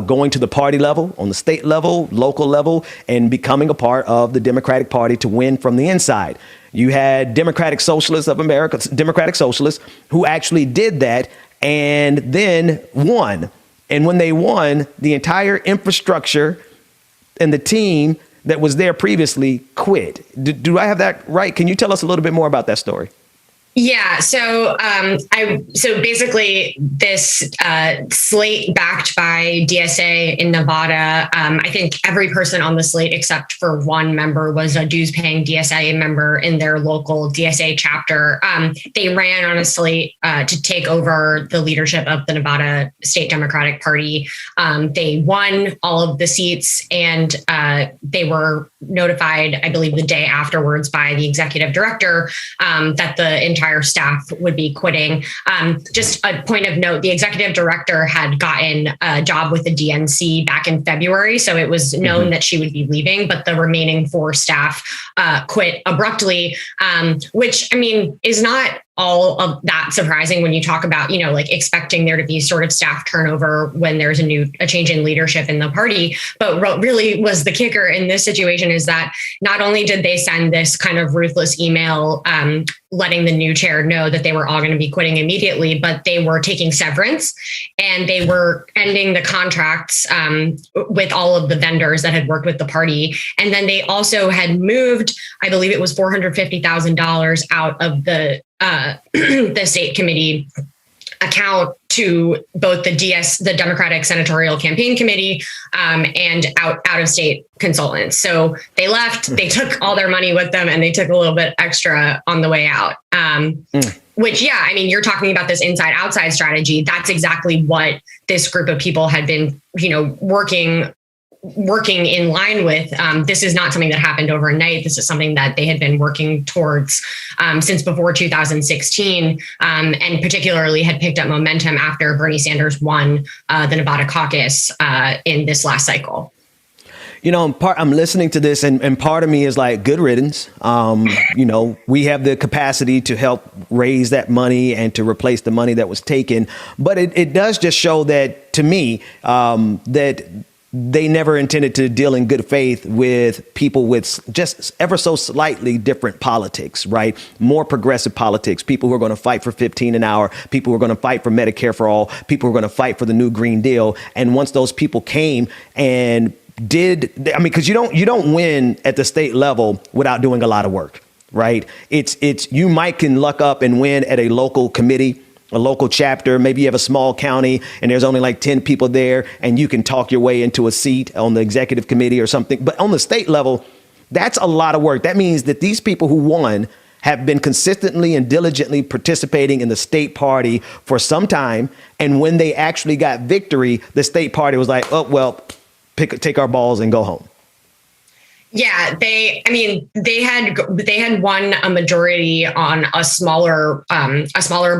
going to the party level, on the state level, local level, and becoming a part of the Democratic Party to win from the inside. You had Democratic Socialists of America, Democratic Socialists, who actually did that and then won. And when they won, the entire infrastructure and the team that was there previously quit. Do I have that right? Can you tell us a little bit more about that story? Yeah, so so basically this slate backed by DSA in Nevada. I think every person on the slate except for one member was a dues-paying DSA member in their local DSA chapter. They ran on a slate to take over the leadership of the Nevada State Democratic Party. They won all of the seats, and they were notified, I believe, the day afterwards by the executive director that the entire staff would be quitting. Just a point of note, the executive director had gotten a job with the DNC back in February, so it was known that she would be leaving, but the remaining 4 staff quit abruptly, which, I mean, is not all of that surprising when you talk about, you know, like expecting there to be sort of staff turnover when there's a change in leadership in the party. But what really was the kicker in this situation is that not only did they send this kind of ruthless email letting the new chair know that they were all going to be quitting immediately, but they were taking severance and they were ending the contracts with all of the vendors that had worked with the party. And then they also had moved, I believe it was $450,000 out of the state committee account to both the Democratic Senatorial Campaign Committee and out of state consultants. So they left, they took all their money with them, and they took a little bit extra on the way out. Which, yeah, I mean, you're talking about this inside outside strategy. That's exactly what this group of people had been, you know, working in line with. This is not something that happened overnight. This is something that they had been working towards since before 2016, and particularly had picked up momentum after Bernie Sanders won the Nevada caucus in this last cycle. You know, I'm listening to this, and part of me is like, good riddance. You know, we have the capacity to help raise that money and to replace the money that was taken. But it does just show that, to me, that they never intended to deal in good faith with people with just ever so slightly different politics, right? More progressive politics, people who are going to fight for $15 an hour, people who are going to fight for Medicare for all, people who are going to fight for the new Green Deal. And once those people came and because you don't win at the state level without doing a lot of work, right? You might can luck up and win at a local committee, a local chapter. Maybe you have a small county and there's only like 10 people there, and you can talk your way into a seat on the executive committee or something. But on the state level, that's a lot of work. That means that these people who won have been consistently and diligently participating in the state party for some time. And when they actually got victory, the state party was like, oh, well, take our balls and go home. Yeah, they had won a majority on a smaller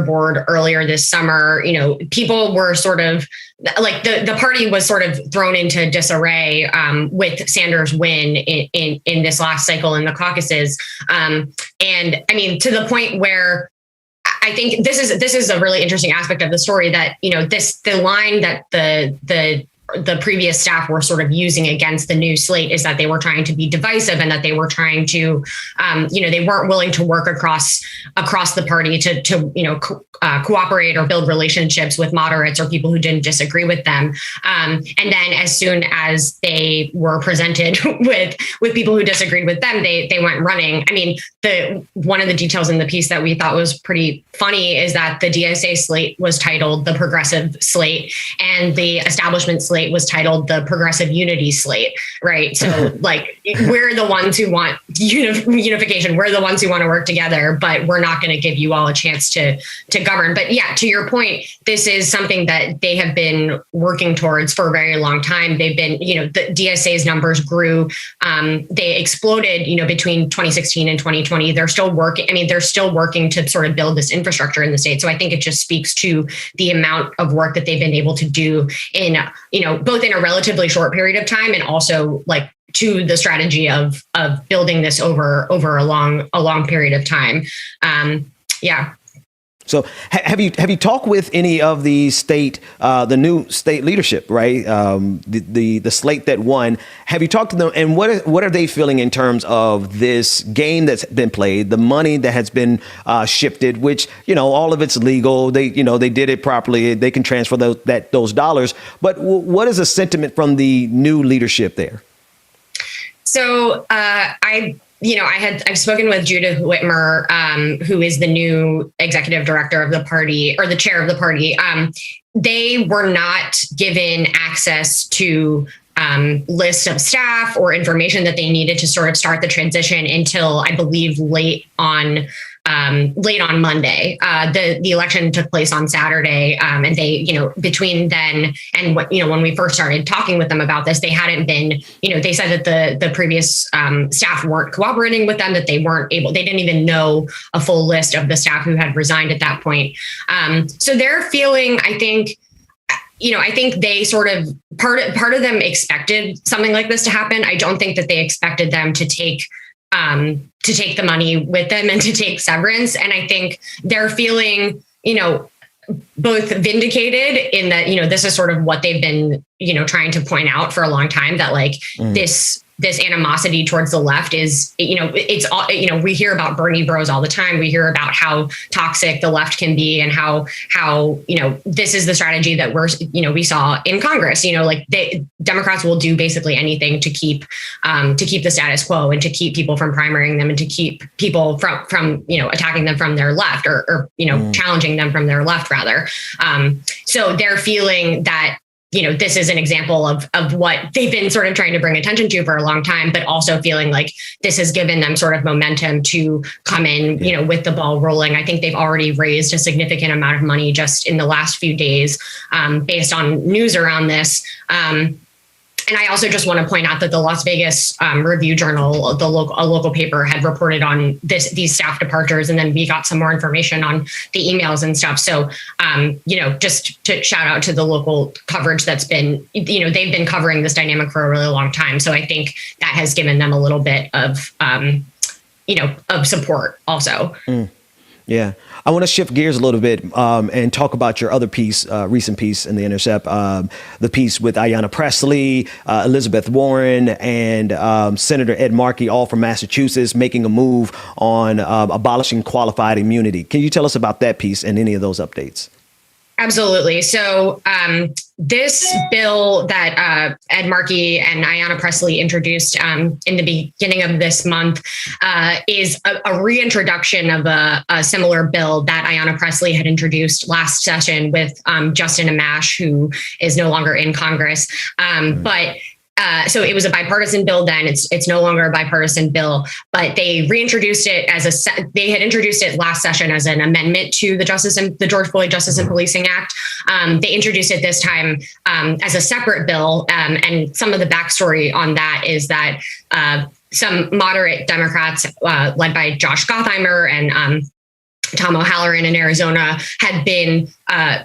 board earlier this summer. You know, people were sort of like the party was sort of thrown into disarray with Sanders' win in this last cycle in the caucuses. And I mean, to the point where I think this is a really interesting aspect of the story, that, you know, the line that the previous staff were sort of using against the new slate is that they were trying to be divisive, and that they were trying to, they weren't willing to work across the party to cooperate or build relationships with moderates or people who didn't disagree with them. And then as soon as they were presented with people who disagreed with them, they went running. I mean, one of the details in the piece that we thought was pretty funny is that the DSA slate was titled the Progressive Slate, and the establishment slate was titled the Progressive Unity Slate, right? So like, we're the ones who want unification. We're the ones who want to work together, but we're not going to give you all a chance to govern. But yeah, to your point, this is something that they have been working towards for a very long time. They've been, the DSA's numbers grew. They exploded, between 2016 and 2020. They're still working. I mean, they're still working to sort of build this infrastructure in the state. So I think it just speaks to the amount of work that they've been able to do in, both in a relatively short period of time, and also like to the strategy of building this over a long period of time. Yeah. So have you talked with any of the the new state leadership, right? The slate that won. Have you talked to them, and what are they feeling in terms of this game that's been played, the money that has been shifted, which, all of it's legal. They did it properly. They can transfer those dollars. But what is the sentiment from the new leadership there? So I I've spoken with Judith Whitmer, who is the new executive director of the party, or the chair of the party. They were not given access to list of staff or information that they needed to sort of start the transition until, I believe, late on Monday. The election took place on Saturday, and they, between then and when we first started talking with them about this, they hadn't been, they said that the previous staff weren't cooperating with them, that they didn't even know a full list of the staff who had resigned at that point. So they're feeling, I think they sort of part of them expected something like this to happen. I don't think that they expected them to take the money with them and to take severance. And I think they're feeling, both vindicated in that, this is sort of what they've been, trying to point out for a long time, that like this animosity towards the left is, it's all, we hear about Bernie bros all the time. We hear about how toxic the left can be and how, this is the strategy that we saw in Congress, Democrats will do basically anything to keep the status quo and to keep people from primarying them and to keep people from attacking them from their left or challenging them from their left rather. So they're feeling that, this is an example of what they've been sort of trying to bring attention to for a long time, but also feeling like this has given them sort of momentum to come in, with the ball rolling. I think they've already raised a significant amount of money just in the last few days, based on news around this. And I also just want to point out that the Las Vegas Review Journal, a local paper, had reported on these staff departures, and then we got some more information on the emails and stuff. So, just to shout out to the local coverage that's been, they've been covering this dynamic for a really long time. So I think that has given them a little bit of, of support also. Yeah. I want to shift gears a little bit and talk about your other piece, recent piece in The Intercept, the piece with Ayanna Pressley, Elizabeth Warren, and Senator Ed Markey, all from Massachusetts, making a move on abolishing qualified immunity. Can you tell us about that piece and any of those updates? Absolutely. So this bill that Ed Markey and Ayanna Pressley introduced in the beginning of this month is a reintroduction of a similar bill that Ayanna Pressley had introduced last session with Justin Amash, who is no longer in Congress. So it was a bipartisan bill then. It's no longer a bipartisan bill, but they reintroduced it they had introduced it last session as an amendment to the George Floyd Justice and Policing Act. They introduced it this time as a separate bill. And some of the backstory on that is that some moderate Democrats led by Josh Gottheimer and Tom O'Halloran in Arizona had been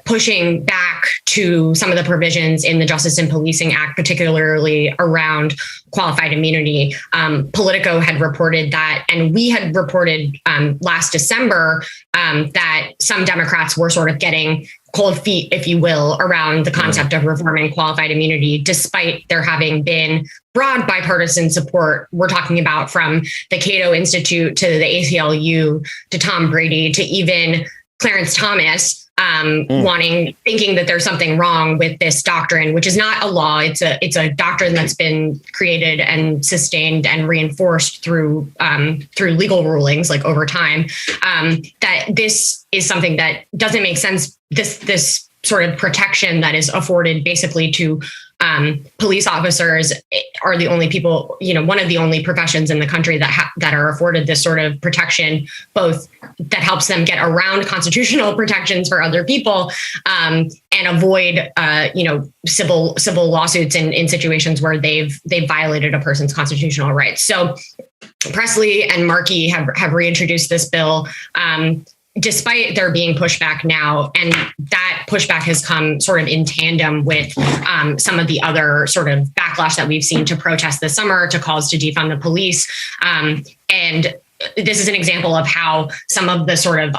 pushing back to some of the provisions in the Justice and Policing Act, particularly around qualified immunity. Politico had reported that, and we had reported last December that some Democrats were sort of getting cold feet, if you will, around the concept of reforming qualified immunity, despite there having been broad bipartisan support. We're talking about from the Cato Institute to the ACLU to Tom Brady to even Clarence Thomas thinking that there's something wrong with this doctrine, which is not a law. It's a doctrine that's been created and sustained and reinforced through legal rulings like over time. That this is something that doesn't make sense. This sort of protection that is afforded basically to police officers are the only people, one of the only professions in the country that are afforded this sort of protection, both that helps them get around constitutional protections for other people and avoid, civil lawsuits in situations where they've violated a person's constitutional rights. So Pressley and Markey have reintroduced this bill. Despite there being pushback now, and that pushback has come sort of in tandem with some of the other sort of backlash that we've seen to protests this summer, to calls to defund the police. And this is an example of how some of the sort of,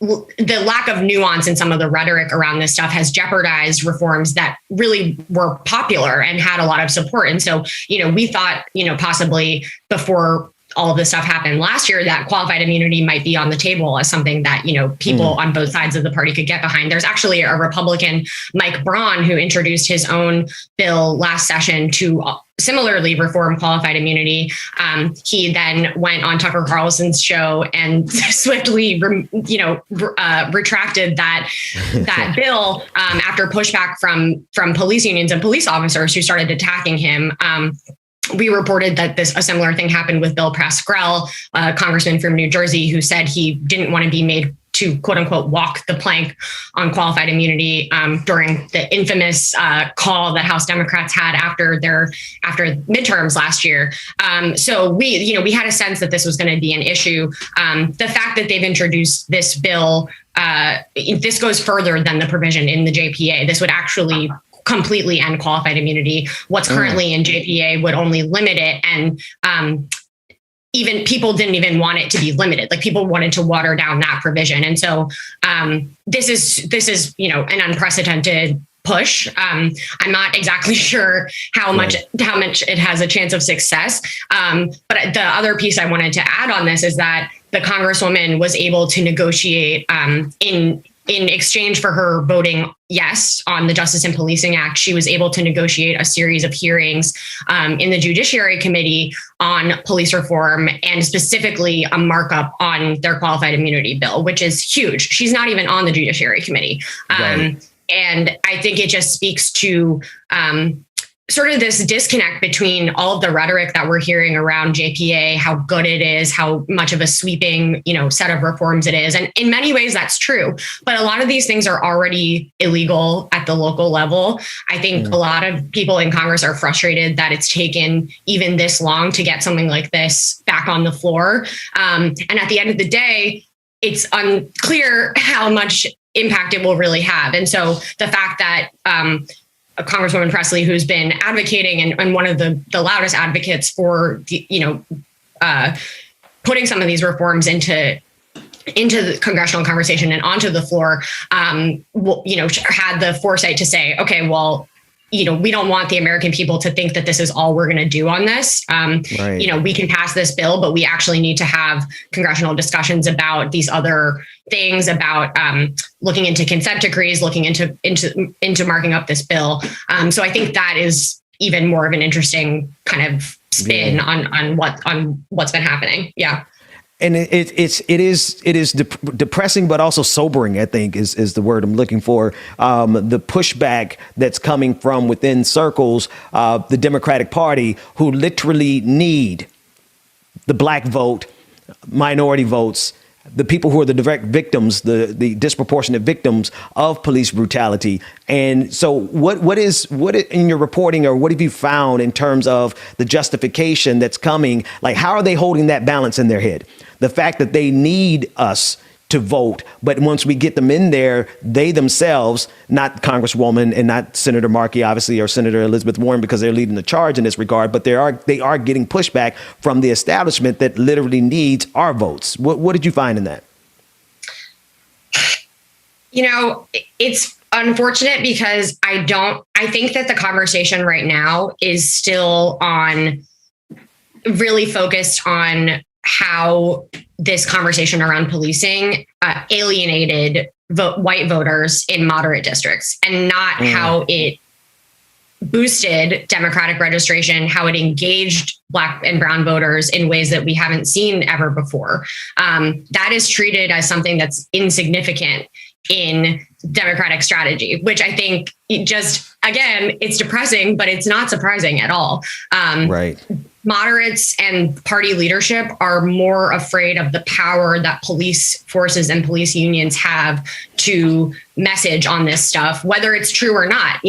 the lack of nuance in some of the rhetoric around this stuff has jeopardized reforms that really were popular and had a lot of support. And so, we thought, possibly before all of this stuff happened last year, that qualified immunity might be on the table as something that, people on both sides of the party could get behind. There's actually a Republican, Mike Braun, who introduced his own bill last session to similarly reform qualified immunity. He then went on Tucker Carlson's show and swiftly, retracted that bill after pushback from police unions and police officers who started attacking him. We reported that a similar thing happened with Bill Pascrell, a congressman from New Jersey, who said he didn't want to be made to quote unquote walk the plank on qualified immunity during the infamous call that House Democrats had after midterms last year. So we had a sense that this was going to be an issue. The fact that they've introduced this bill, this goes further than the provision in the JPA. This would actually completely end qualified immunity. What's currently in JPA would only limit it, and even people didn't even want it to be limited. Like, people wanted to water down that provision, and so this is an unprecedented push. I'm not exactly sure how much it has a chance of success. But the other piece I wanted to add on this is that the Congresswoman was able to negotiate in exchange for her voting yes on the Justice and Policing Act. She was able to negotiate a series of hearings in the Judiciary Committee on police reform, and specifically a markup on their qualified immunity bill, which is huge. She's not even on the Judiciary Committee. And I think it just speaks to sort of this disconnect between all of the rhetoric that we're hearing around JPA, how good it is, how much of a sweeping, set of reforms it is. And in many ways, that's true. But a lot of these things are already illegal at the local level. I think a lot of people in Congress are frustrated that it's taken even this long to get something like this back on the floor. And at the end of the day, it's unclear how much impact it will really have. And so the fact that Congresswoman Presley, who's been advocating and one of the loudest advocates for putting some of these reforms into the congressional conversation and onto the floor, had the foresight to say, okay, well, we don't want the American people to think that this is all we're going to do on this. We can pass this bill, but we actually need to have congressional discussions about these other things, about looking into consent decrees, looking into marking up this bill. So I think that is even more of an interesting kind of spin on what's been happening. Yeah. And it is depressing, but also sobering, I think is the word I'm looking for. The pushback that's coming from within circles of the Democratic Party, who literally need the black vote, minority votes, the people who are the direct victims, the disproportionate victims of police brutality. And so what in your reporting, or what have you found in terms of the justification that's coming? Like, how are they holding that balance in their head? The fact that they need us to vote, but once we get them in there, they themselves, not Congresswoman and not Senator Markey, obviously, or Senator Elizabeth Warren, because they're leading the charge in this regard, but they are getting pushback from the establishment that literally needs our votes. What did you find in that? It's unfortunate because I think that the conversation right now is still really focused on how this conversation around policing alienated white voters in moderate districts, and not how it boosted Democratic registration, how it engaged Black and brown voters in ways that we haven't seen ever before. That is treated as something that's insignificant in Democratic strategy, which I think it's depressing, but it's not surprising at all. Moderates and party leadership are more afraid of the power that police forces and police unions have to message on this stuff, whether it's true or not.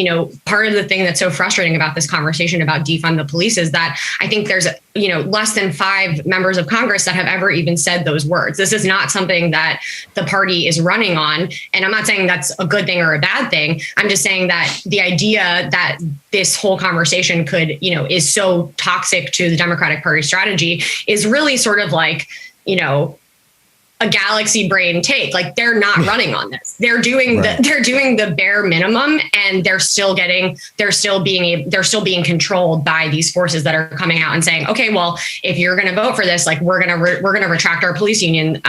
Part of the thing that's so frustrating about this conversation about defund the police is that I think there's less than 5 members of Congress that have ever even said those words. This is not something that the party is running on. And I'm not saying that's a good thing or a bad thing. I'm just saying that the idea that this whole conversation is so toxic to the Democratic Party strategy is really sort of like, a galaxy brain take. Like, they're not running on this. They're doing the bare minimum, and they're still being controlled by these forces that are coming out and saying, okay, well, if you're going to vote for this, like, we're going to retract our police union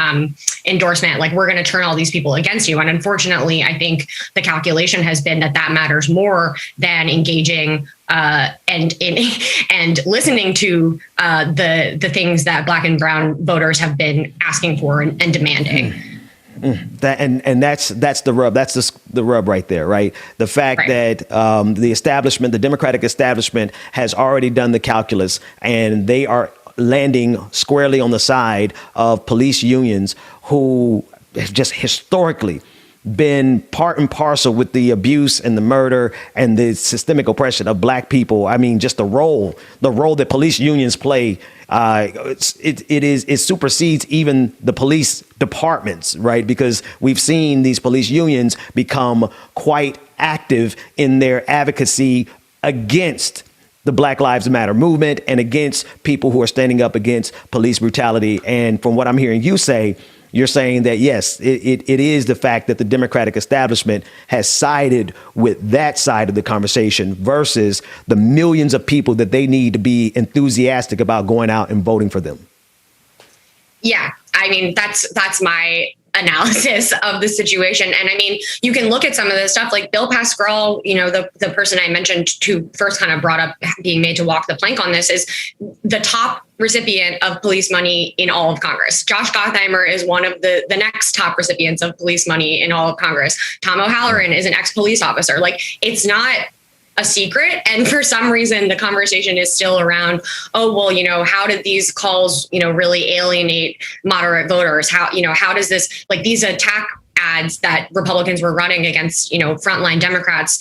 endorsement. Like, we're going to turn all these people against you. And unfortunately, I think the calculation has been that matters more than engaging and listening to the things that Black and brown voters have been asking for and demanding. That's the rub. That's the rub right there, right? The fact that the establishment, the Democratic establishment, has already done the calculus, and they are landing squarely on the side of police unions who have just historically been part and parcel with the abuse and the murder and the systemic oppression of Black people. I mean, just the role that police unions play, it supersedes even the police departments, right? Because we've seen these police unions become quite active in their advocacy against the Black Lives Matter movement and against people who are standing up against police brutality. And from what I'm hearing you say, you're saying that, yes, it is the fact that the Democratic establishment has sided with that side of the conversation versus the millions of people that they need to be enthusiastic about going out and voting for them. Yeah, I mean, that's my analysis of the situation. And I mean, you can look at some of the stuff like Bill Pascrell, the person I mentioned who first kind of brought up being made to walk the plank on this, is the top recipient of police money in all of Congress. Josh Gottheimer is one of the next top recipients of police money in all of Congress. Tom O'Halloran is an ex-police officer. Like, it's not a secret. And for some reason, the conversation is still around, oh, well, how did these calls, really alienate moderate voters? How does this, like, these attack ads that Republicans were running against, frontline Democrats,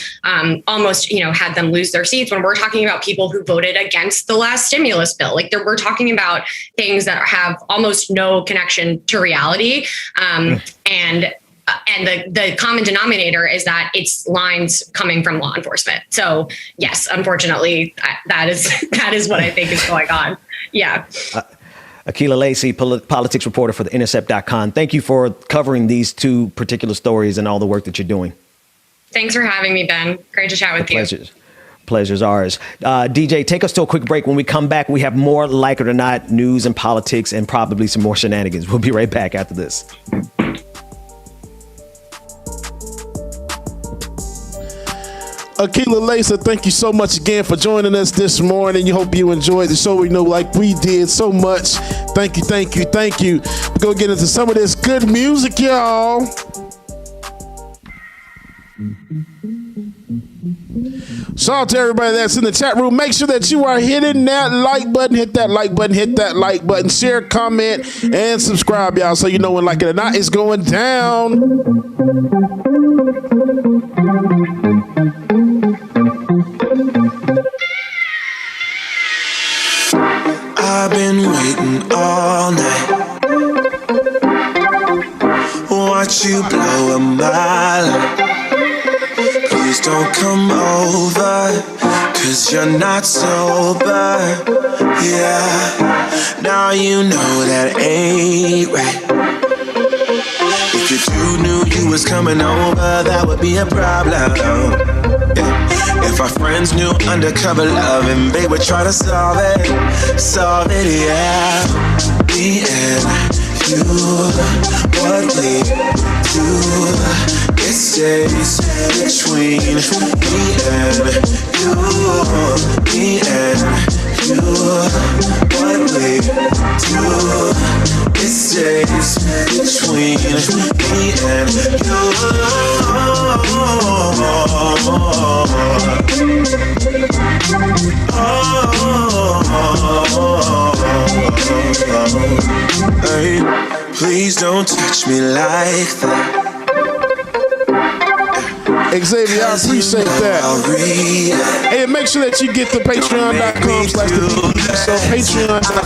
almost, had them lose their seats, when we're talking about people who voted against the last stimulus bill. Like, we're talking about things that have almost no connection to reality. And the common denominator is that it's lines coming from law enforcement. So yes, unfortunately, that is what I think is going on. Yeah. Akela Lacy, politics reporter for TheIntercept.com. Thank you for covering these two particular stories and all the work that you're doing. Thanks for having me, Ben. Great to chat with you. Pleasure's ours. DJ, take us to a quick break. When we come back, we have more Like It or Not news and politics and probably some more shenanigans. We'll be right back after this. Akela Lacy, thank you so much again for joining us this morning. You hope you enjoyed the show. We know, like we did, so much. Thank you. We're going to get into some of this good music, y'all. Shout out to everybody that's in the chat room. Make sure that you are hitting that like button. Hit that like button. Share, comment, and subscribe, y'all, so you know when Like It or Not is going down. I've been waiting all night. Watch you blow a mile. Please don't come over, 'cause you're not sober. Yeah, now you know that ain't right. If you two knew you was coming over, that would be a problem. Yeah. If our friends knew undercover love and they would try to solve it, yeah. Me and you, what we do, it stays between me and you, what we do, it stays between me and you. Hey, please don't touch me like that. Xavier, I appreciate that. Hey, make sure that you get the patreon.com/the so patreon.com/the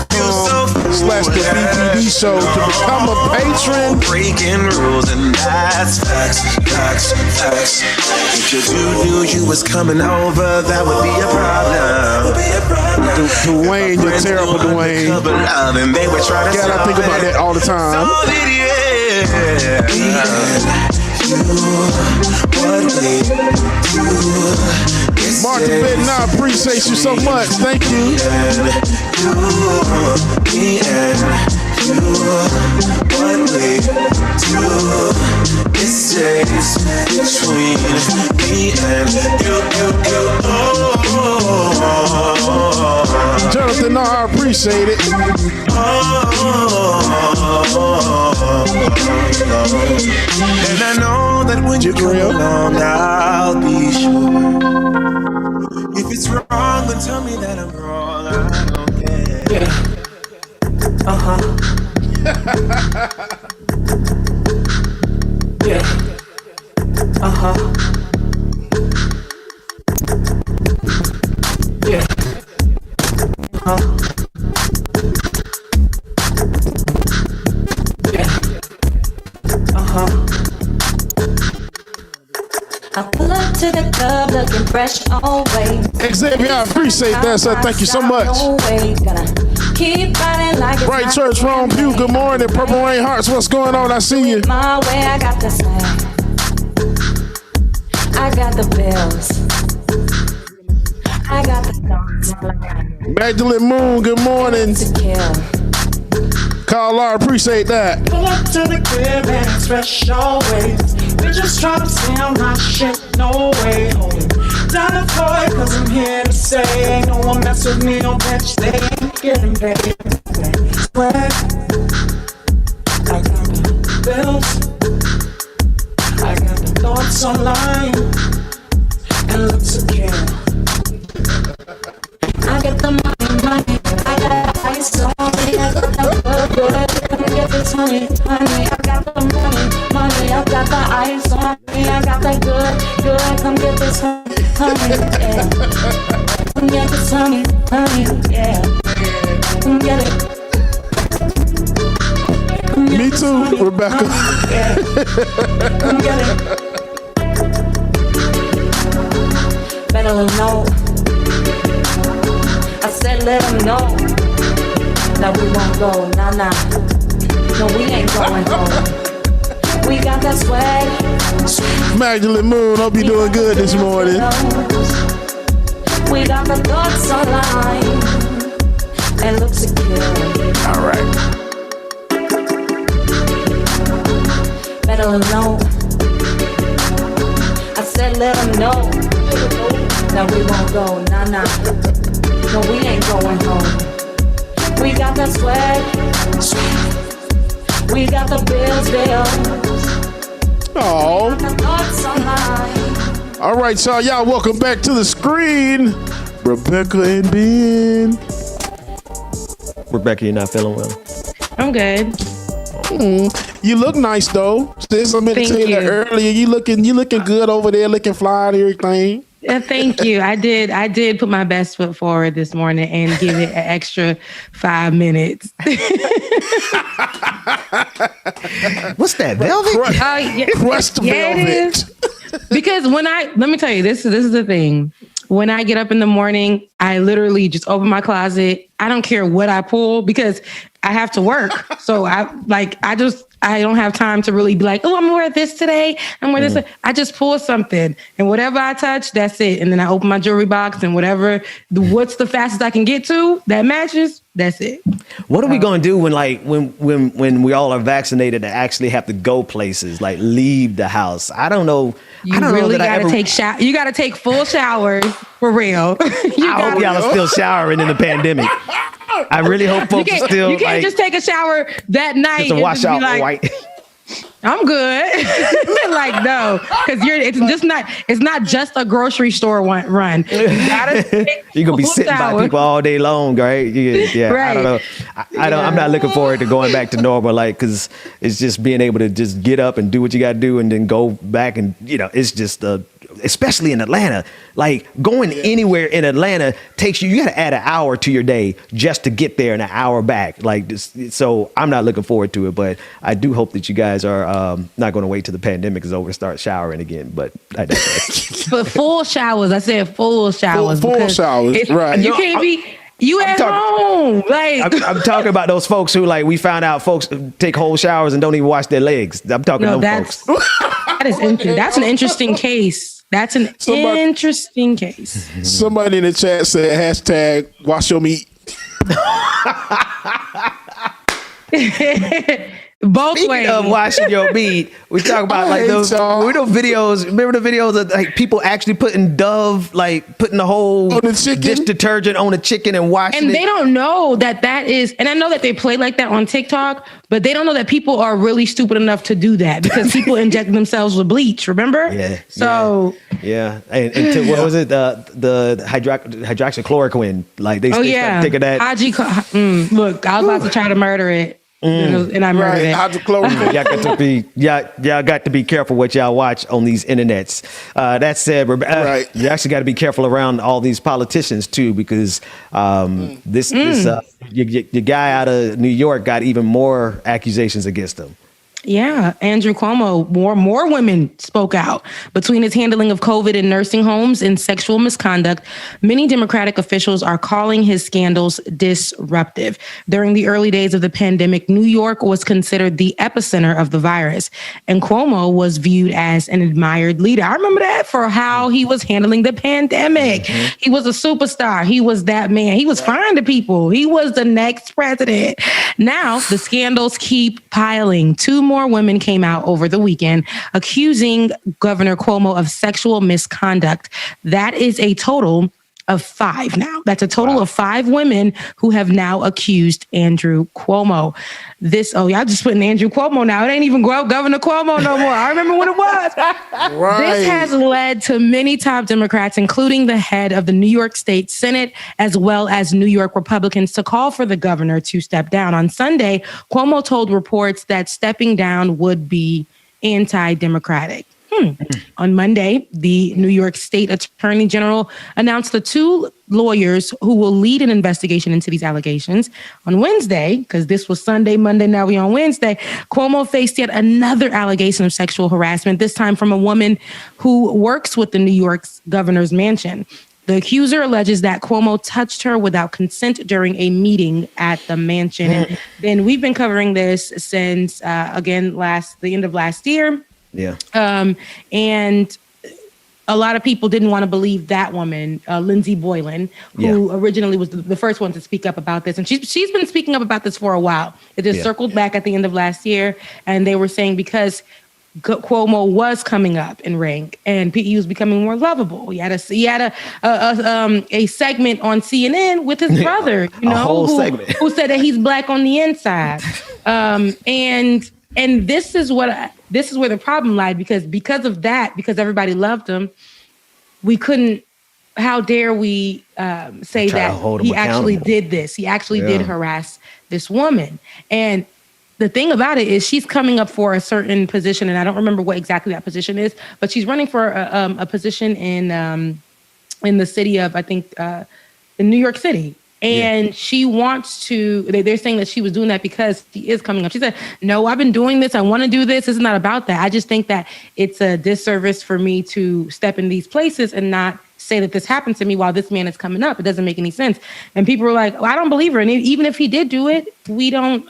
BPD show to become a patron. Breaking rules, and that's facts. If you knew you was coming over, that would be a problem. Dwayne, you're terrible, Dwayne. God, I think about that all the time. Martin Benton, I appreciate you so much. Thank you. Between me and you. Jonathan, no, I appreciate it. And I know that when you come along, I'll be sure. If it's wrong, then tell me that I'm wrong. I don't care. Yeah. Yeah. Yeah. I pull up to the club looking fresh always. Xavier, I appreciate that, sir. Thank you so much. Keep riding like it's Bright Church, Ron Pugh, good morning. Purple Rain Hearts, what's going on? I see you. My way, I got the swag. I got the bills. I got the thoughts. Magdalene Moon, good morning. Carl, I appreciate that. Pull up to the crib and it's fresh always. Bitches try to steal my shit, no way home. Down the floor, cause I'm here to say, ain't no one mess with me, no bitch, they ain't getting paid. Swag, I got the bills, I got the thoughts online, and look secure. I got the money, I got the ice on me, I got the good, come get this honey, I got the money, I got the ice on me, I got the good, come get this honey, yeah. Come get this honey, yeah. Come get it. Me too, Rebecca. Come get it. Better know. I said let them know that we won't go, nah. No, we ain't going home. We got that swag. Magdalene Moon, hope you doing good this morning. We got the thoughts online and look secure. All right. Better know. I said let them know that we won't go, nah. No, we ain't going home. We got that swag. We got the bills. Oh. All right, y'all welcome back to the screen. Rebecca and Ben. Rebecca, you're not feeling well. I'm good. You look nice though. Sis, I meant to tell you that earlier. You looking good over there, looking fly and everything. Thank you. I did put my best foot forward this morning and give it an extra 5 minutes. What's that, velvet? Crust velvet. It is. Because let me tell you, this is the thing. When I get up in the morning, I literally just open my closet. I don't care what I pull because I have to work. So I don't have time to really be like, oh, I'm gonna wear this today. I'm wearing this. I just pull something and whatever I touch, that's it. And then I open my jewelry box and what's the fastest I can get to that matches, that's it. What are we gonna do when we all are vaccinated to actually have to go places, like leave the house? I don't know. You really gotta take You gotta take full showers for real. I hope y'all are still showering in the pandemic. I really hope folks are still. You can't just take a shower that night just to wash out like, white. I'm good. like, no, because it's not just a grocery store run. You're gonna be sitting by people all day long, right? Yeah. Right. I don't know. I'm not looking forward to going back to normal, like, because it's just being able to just get up and do what you got to do, and then go back, and it's just especially in Atlanta, like going anywhere in Atlanta takes you got to add an hour to your day just to get there and an hour back. Like this, so I'm not looking forward to it, but I do hope that you guys are not going to wait till the pandemic is over to start showering again. But I digress. But full showers. I said full showers. Full showers. Right. You can't be. You at home, like I'm talking about those folks who, like, we found out folks take whole showers and don't even wash their legs. I'm talking to those folks. That's an interesting case. That's an interesting case. Somebody in the chat said hashtag wash your meat. Both Speaking ways. of washing your meat, we talk about like those videos. Remember the videos of like people actually putting Dove, like putting the whole dish detergent on the chicken and washing it. And they don't know that is, and I know that they play like that on TikTok, but they don't know that people are really stupid enough to do that because people inject themselves with bleach, remember? Yeah. So. Yeah. And what was it? The hydroxychloroquine. Like they started taking that. Look, I was about to try to murder it. And I murdered it. Y'all got to be careful what y'all watch on these internets. That said, you actually got to be careful around all these politicians too, because this your guy out of New York got even more accusations against him. Yeah, Andrew Cuomo, more women spoke out. Between his handling of COVID in nursing homes and sexual misconduct, many Democratic officials are calling his scandals disruptive. During the early days of the pandemic, New York was considered the epicenter of the virus, and Cuomo was viewed as an admired leader. I remember that for how he was handling the pandemic. Mm-hmm. He was a superstar. He was that man. He was fine to people. He was the next president. Now, the scandals keep piling. Two more women came out over the weekend accusing Governor Cuomo of sexual misconduct. That is a total of 5 now. That's a total of 5 women who have now accused Andrew Cuomo. Y'all just putting Andrew Cuomo now. It ain't even Governor Cuomo no more. I remember when it was. Right. This has led to many top Democrats, including the head of the New York State Senate, as well as New York Republicans, to call for the governor to step down. On Sunday, Cuomo told reports that stepping down would be anti-democratic. On Monday, the New York State Attorney General announced the 2 lawyers who will lead an investigation into these allegations. On Wednesday, because this was Sunday, Monday, now we're on Wednesday, Cuomo faced yet another allegation of sexual harassment, this time from a woman who works with the New York's governor's mansion. The accuser alleges that Cuomo touched her without consent during a meeting at the mansion. And then we've been covering this since, the end of last year. Yeah. And a lot of people didn't want to believe that woman, Lindsay Boylan, who originally was the first one to speak up about this. And she's been speaking up about this for a while. It just circled back at the end of last year. And they were saying because Cuomo was coming up in rank and he was becoming more lovable. He had a segment on CNN with his brother, who said that he's black on the inside. And this is where the problem lied, because of that, because everybody loved him, we couldn't. How dare we say that he actually did this? He actually did harass this woman. And the thing about it is, she's coming up for a certain position, and I don't remember what exactly that position is, but she's running for a position in the city of, I think, in New York City. And she wants to, they're saying that she was doing that because she is coming up. She said, no, I've been doing this. I want to do this. It's not about that. I just think that it's a disservice for me to step in these places and not say that this happened to me while this man is coming up. It doesn't make any sense. And people were like, well, I don't believe her. And even if he did do it, we don't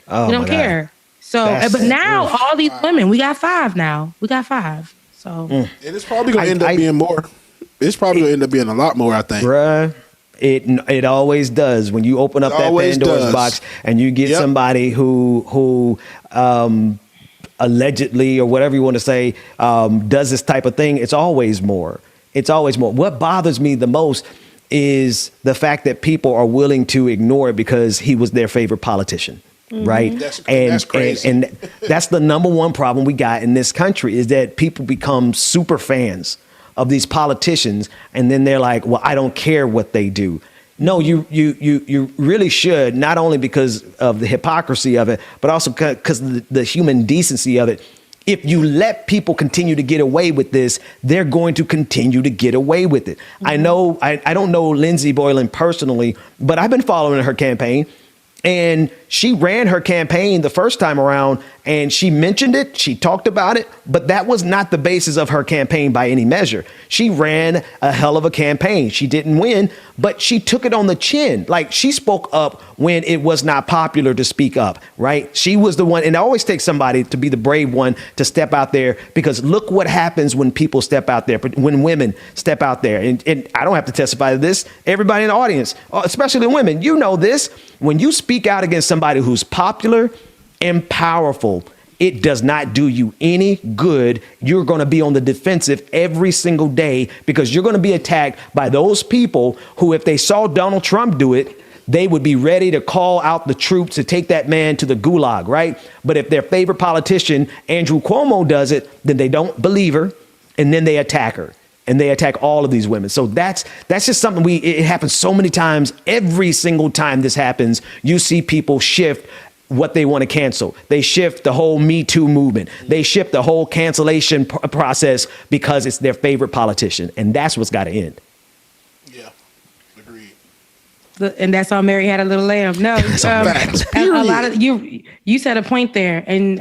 care. So, but now all these women, we got 5 now. We got 5. So. And it's probably going to end up being more. It's probably going to end up being a lot more, I think. Bruh. It always does when you open up that Pandora's box and you get somebody who allegedly, or whatever you want to say, does this type of thing. It's always more. What bothers me the most is the fact that people are willing to ignore it because he was their favorite politician. right? That's crazy. And that's the number one problem we got in this country is that people become super fans of these politicians, and then they're like, well, I don't care what they do. No, you really should, not only because of the hypocrisy of it, but also because of the human decency of it. If you let people continue to get away with this, they're going to continue to get away with it. I know, I don't know Lindsey Boylan personally, but I've been following her campaign. And she ran her campaign the first time around, and she mentioned it. She talked about it, but that was not the basis of her campaign by any measure. She ran a hell of a campaign. She didn't win, but she took it on the chin. Like, she spoke up when it was not popular to speak up, right? She was the one, and it always takes somebody to be the brave one to step out there, because look what happens when people step out there, when women step out there. And I don't have to testify to this. Everybody in the audience, especially women, you know this. When you speak out against somebody who's popular and powerful, it does not do you any good. You're going to be on the defensive every single day, because you're going to be attacked by those people who, if they saw Donald Trump do it, they would be ready to call out the troops to take that man to the gulag, right? But if their favorite politician, Andrew Cuomo, does it, then they don't believe her, and then they attack her. And they attack all of these women. So that's just something it happens so many times. Every single time this happens, you see people shift what they want to cancel. They shift the whole Me Too movement. They shift the whole cancellation process because it's their favorite politician. And that's what's got to end. Yeah, agreed. And that's how Mary had a little lamb. No, a lot of you said a point there, and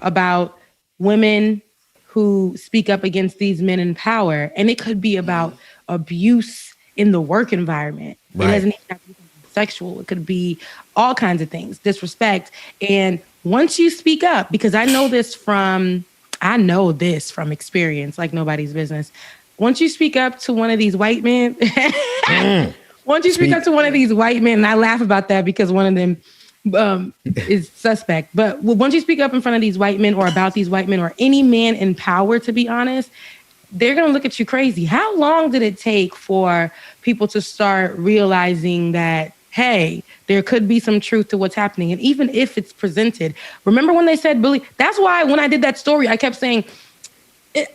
about women who speak up against these men in power, and it could be about abuse in the work environment. Right. It doesn't even have to be sexual. It could be all kinds of things, disrespect. And once you speak up, because I know this from experience, like nobody's business. Once you speak up to one of these white men, once you speak up to one of these white men, and I laugh about that because one of them is suspect. But once you speak up in front of these white men, or about these white men, or any man in power, to be honest, they're going to look at you crazy. How long did it take for people to start realizing that, hey, there could be some truth to what's happening? And even if it's presented, remember when they said believe? That's why when I did that story, I kept saying,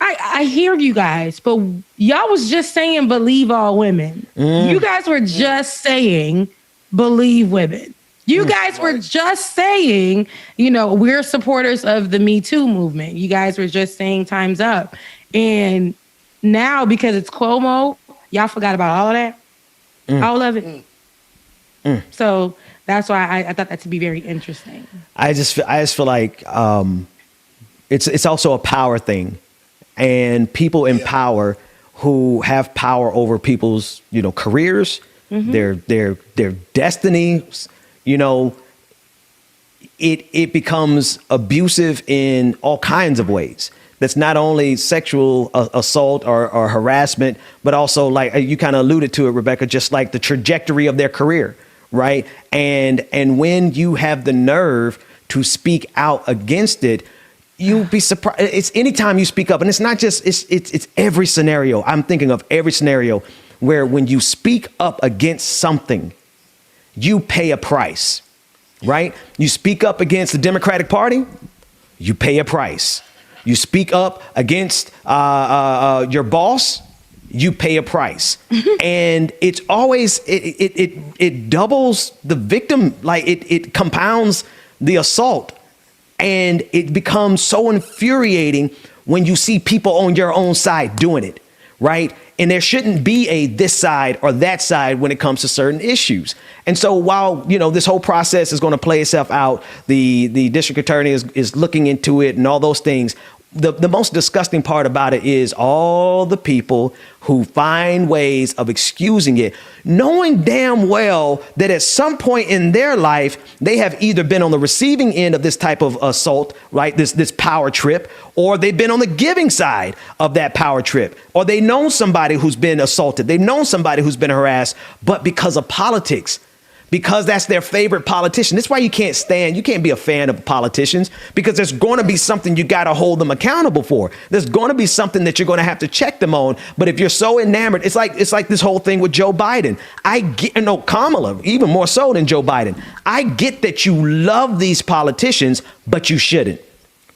I hear you guys, but y'all was just saying believe all women. You guys were just saying believe women. You guys were just saying, we're supporters of the Me Too movement. You guys were just saying time's up. And now, because it's Cuomo, y'all forgot about all of that. All of it. So that's why I thought that to be very interesting. I just feel like it's also a power thing. And people in power who have power over people's, careers, their destinies, it becomes abusive in all kinds of ways. That's not only sexual assault or harassment, but also, like you kind of alluded to it, Rebecca, just like the trajectory of their career, right? And when you have the nerve to speak out against it, you'll be surprised. It's anytime you speak up, and it's not just, it's every scenario. I'm thinking of every scenario where when you speak up against something, you pay a price, right? You speak up against the Democratic Party, you pay a price. You speak up against your boss, you pay a price. And it's always, it doubles the victim, like it compounds the assault. And it becomes so infuriating when you see people on your own side doing it, right? And there shouldn't be a this side or that side when it comes to certain issues. And so while, this whole process is going to play itself out, the district attorney is looking into it and all those things. The most disgusting part about it is all the people who find ways of excusing it, knowing damn well that at some point in their life, they have either been on the receiving end of this type of assault, right? This power trip, or they've been on the giving side of that power trip, or they know somebody who's been assaulted. They've known somebody who's been harassed, but because of politics, because that's their favorite politician. That's why you can't be a fan of politicians, because there's going to be something you got to hold them accountable for. There's going to be something that you're going to have to check them on. But if you're so enamored, it's like this whole thing with Joe Biden. Kamala, even more so than Joe Biden. I get that you love these politicians, but you shouldn't.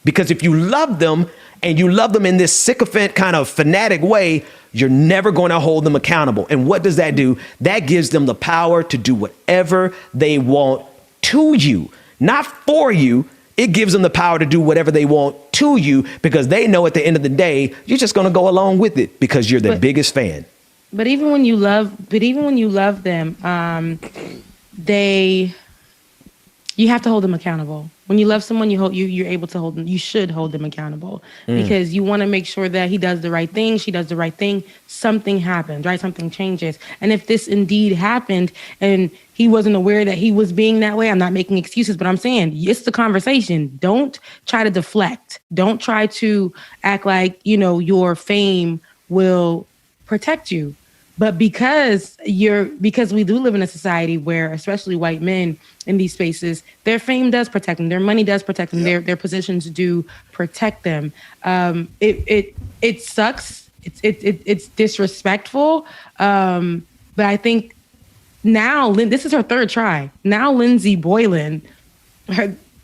Because if you love them and you love them in this sycophant kind of fanatic way, you're never going to hold them accountable. And what does that do? That gives them the power to do whatever they want to you, not for you. It gives them the power to do whatever they want to you, because they know at the end of the day, you're just going to go along with it because you're their biggest fan. But even when you love them, you have to hold them accountable. When you love someone, you're able to hold them. You should hold them accountable, because you want to make sure that he does the right thing, she does the right thing. Something happens, right? Something changes. And if this indeed happened and he wasn't aware that he was being that way, I'm not making excuses, but I'm saying it's the conversation. Don't try to deflect. Don't try to act like, your fame will protect you. But because we do live in a society where, especially white men in these spaces, their fame does protect them, their money does protect them, their positions do protect them. It sucks. It's disrespectful. But I think now this is her third try. Now Lindsey Boylan,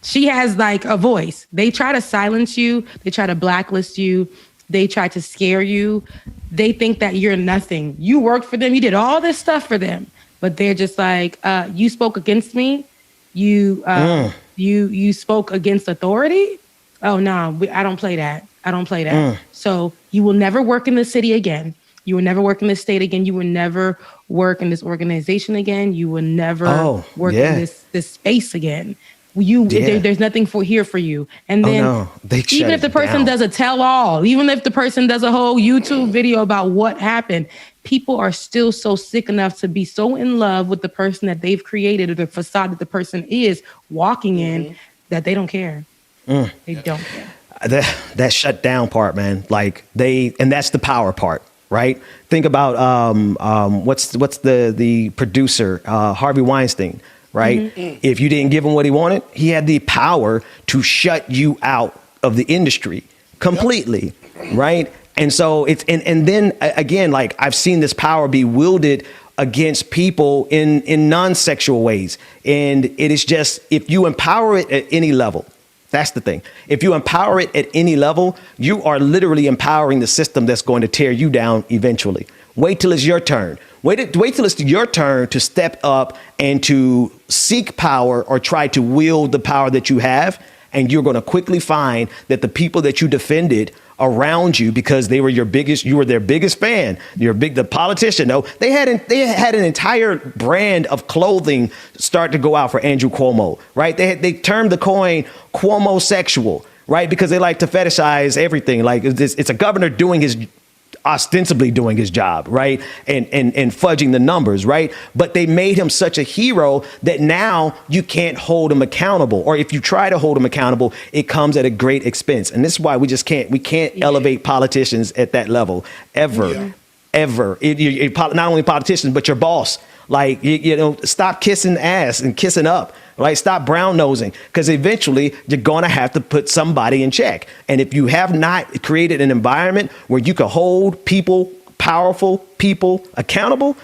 she has like a voice. They try to silence you. They try to blacklist you. They try to scare you. They think that you're nothing. You worked for them. You did all this stuff for them. But they're just like, you spoke against me. You spoke against authority. Oh, no, I don't play that. I don't play that. So you will never work in the city again. You will never work in this state again. You will never work in this organization again. You will never work in this space again. There's nothing here for you. And then even if the person does a tell-all, even if the person does a whole YouTube video about what happened, people are still so sick enough to be so in love with the person that they've created, or the facade that the person is walking in, that they don't care. They don't care. That shut down part, man. And that's the power part, right? Think about what's the producer, Harvey Weinstein. Right? If you didn't give him what he wanted, he had the power to shut you out of the industry completely. Right? And so and then again, like, I've seen this power be wielded against people in non-sexual ways. And it is just, if you empower it at any level, that's the thing. If you empower it at any level, you are literally empowering the system that's going to tear you down eventually. Wait till it's your turn. Wait till it's your turn to step up and to seek power, or try to wield the power that you have. And you're going to quickly find that the people that you defended around you, because you were their biggest fan, the politician, they had an entire brand of clothing start to go out for Andrew Cuomo, right? They termed the coin Cuomo sexual, right? Because they like to fetishize everything. Like, it's a governor ostensibly doing his job, right? And fudging the numbers, right? But they made him such a hero that now you can't hold him accountable. Or if you try to hold him accountable, it comes at a great expense. And this is why we can't elevate politicians at that level ever. Not only politicians, but your boss. Like, stop kissing ass and kissing up. Right? Stop brown nosing, because eventually you're going to have to put somebody in check. And if you have not created an environment where you can hold powerful people accountable,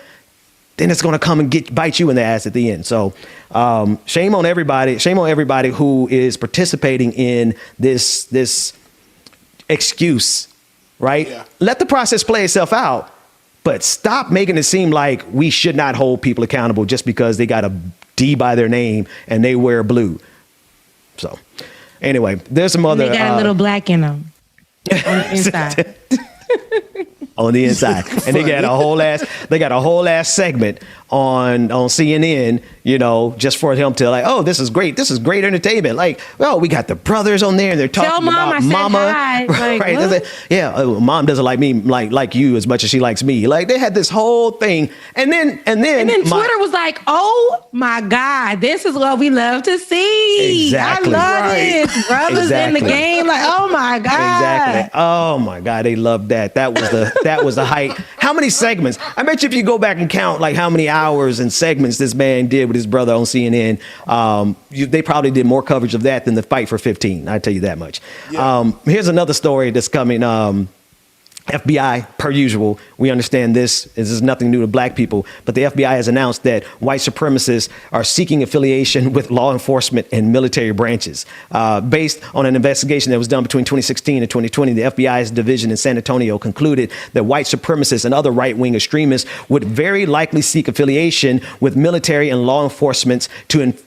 then it's going to come and bite you in the ass at the end. So shame on everybody. Shame on everybody who is participating in this excuse. Right? Yeah. Let the process play itself out, but stop making it seem like we should not hold people accountable just because they got a D by their name and they wear blue. So anyway, there's some other. They got a little black in them on the inside. On the inside. And they got a whole ass segment on CNN, just for him to, like, oh, this is great entertainment. Like, well, we got the brothers on there and they're talking about mama. Right? Mom doesn't like me like you as much as she likes me. Like, they had this whole thing. And then Twitter was like, oh my God, this is what we love to see. Exactly. I love this. Brothers in the game. Like, oh my God. Exactly. Oh my God, they loved that. That was the height. How many segments? I bet you if you go back and count like how many hours and segments this man did with his brother on CNN, they probably did more coverage of that than the fight for 15. I tell you that much. Yeah. Here's another story that's coming. FBI, per usual, we understand this is nothing new to black people, but the FBI has announced that white supremacists are seeking affiliation with law enforcement and military branches. Based on an investigation that was done between 2016 and 2020, the FBI's division in San Antonio concluded that white supremacists and other right-wing extremists would very likely seek affiliation with military and law enforcement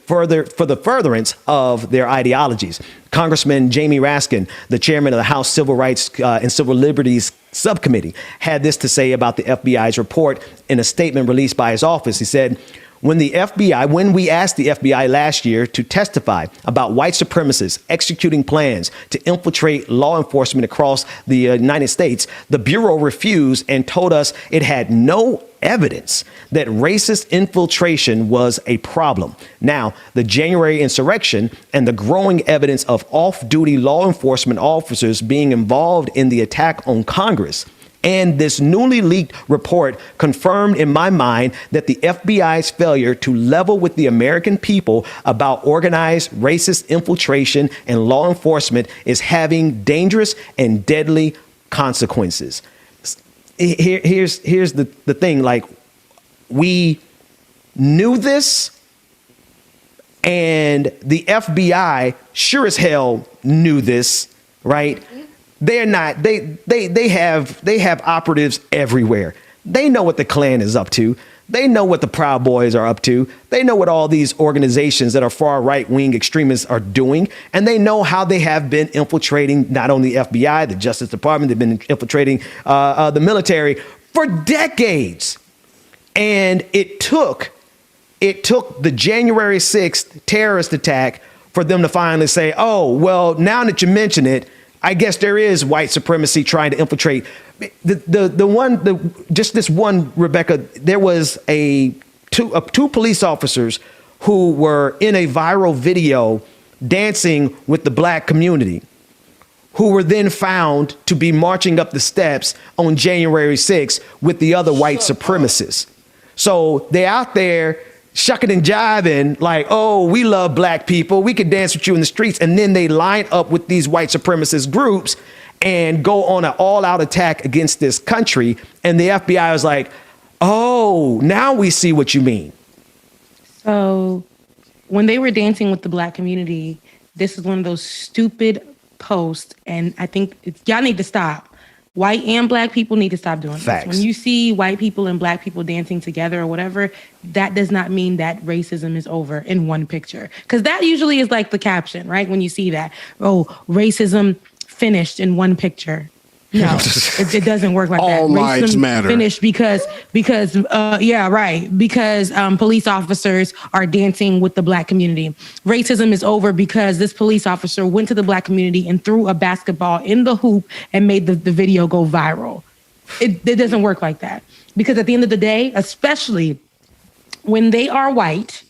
for the furtherance of their ideologies. Congressman Jamie Raskin, the chairman of the House Civil Rights and Civil Liberties Subcommittee, had this to say about the FBI's report in a statement released by his office. He said, when we asked the FBI last year to testify about white supremacists executing plans to infiltrate law enforcement across the United States, the Bureau refused and told us it had no evidence that racist infiltration was a problem. Now, the January insurrection and the growing evidence of off-duty law enforcement officers being involved in the attack on Congress and this newly leaked report confirmed in my mind that the FBI's failure to level with the American people about organized racist infiltration and law enforcement is having dangerous and deadly consequences. Here's the thing, like, we knew this, and the FBI sure as hell knew this, right? They're not, they have operatives everywhere. They know what the Klan is up to. They know what the Proud Boys are up to. They know what all these organizations that are far right-wing extremists are doing. And they know how they have been infiltrating not only the FBI, the Justice Department, they've been infiltrating the military for decades. And it took the January 6th terrorist attack for them to finally say, oh, well, now that you mention it, I guess there is white supremacy trying to infiltrate. Just this one, Rebecca, there was two police officers who were in a viral video dancing with the black community, who were then found to be marching up the steps on January 6th with the other white supremacists. So they're out there shucking and jiving like, oh, we love black people, we could dance with you in the streets. And then they line up with these white supremacist groups and go on an all-out attack against this country. And the FBI was like, oh, now we see what you mean. So when they were dancing with the black community, this is one of those stupid posts. And I think y'all need to stop. White and black people need to stop doing Facts. this. When you see white people and black people dancing together or whatever, that does not mean that racism is over in one picture. Because that usually is like the caption, right? When you see that, oh, racism finished in one picture. No, it doesn't work like that. All lives matter. Finished because police officers are dancing with the black community. Racism is over because this police officer went to the black community and threw a basketball in the hoop and made the video go viral. It doesn't work like that. Because at the end of the day, especially when they are white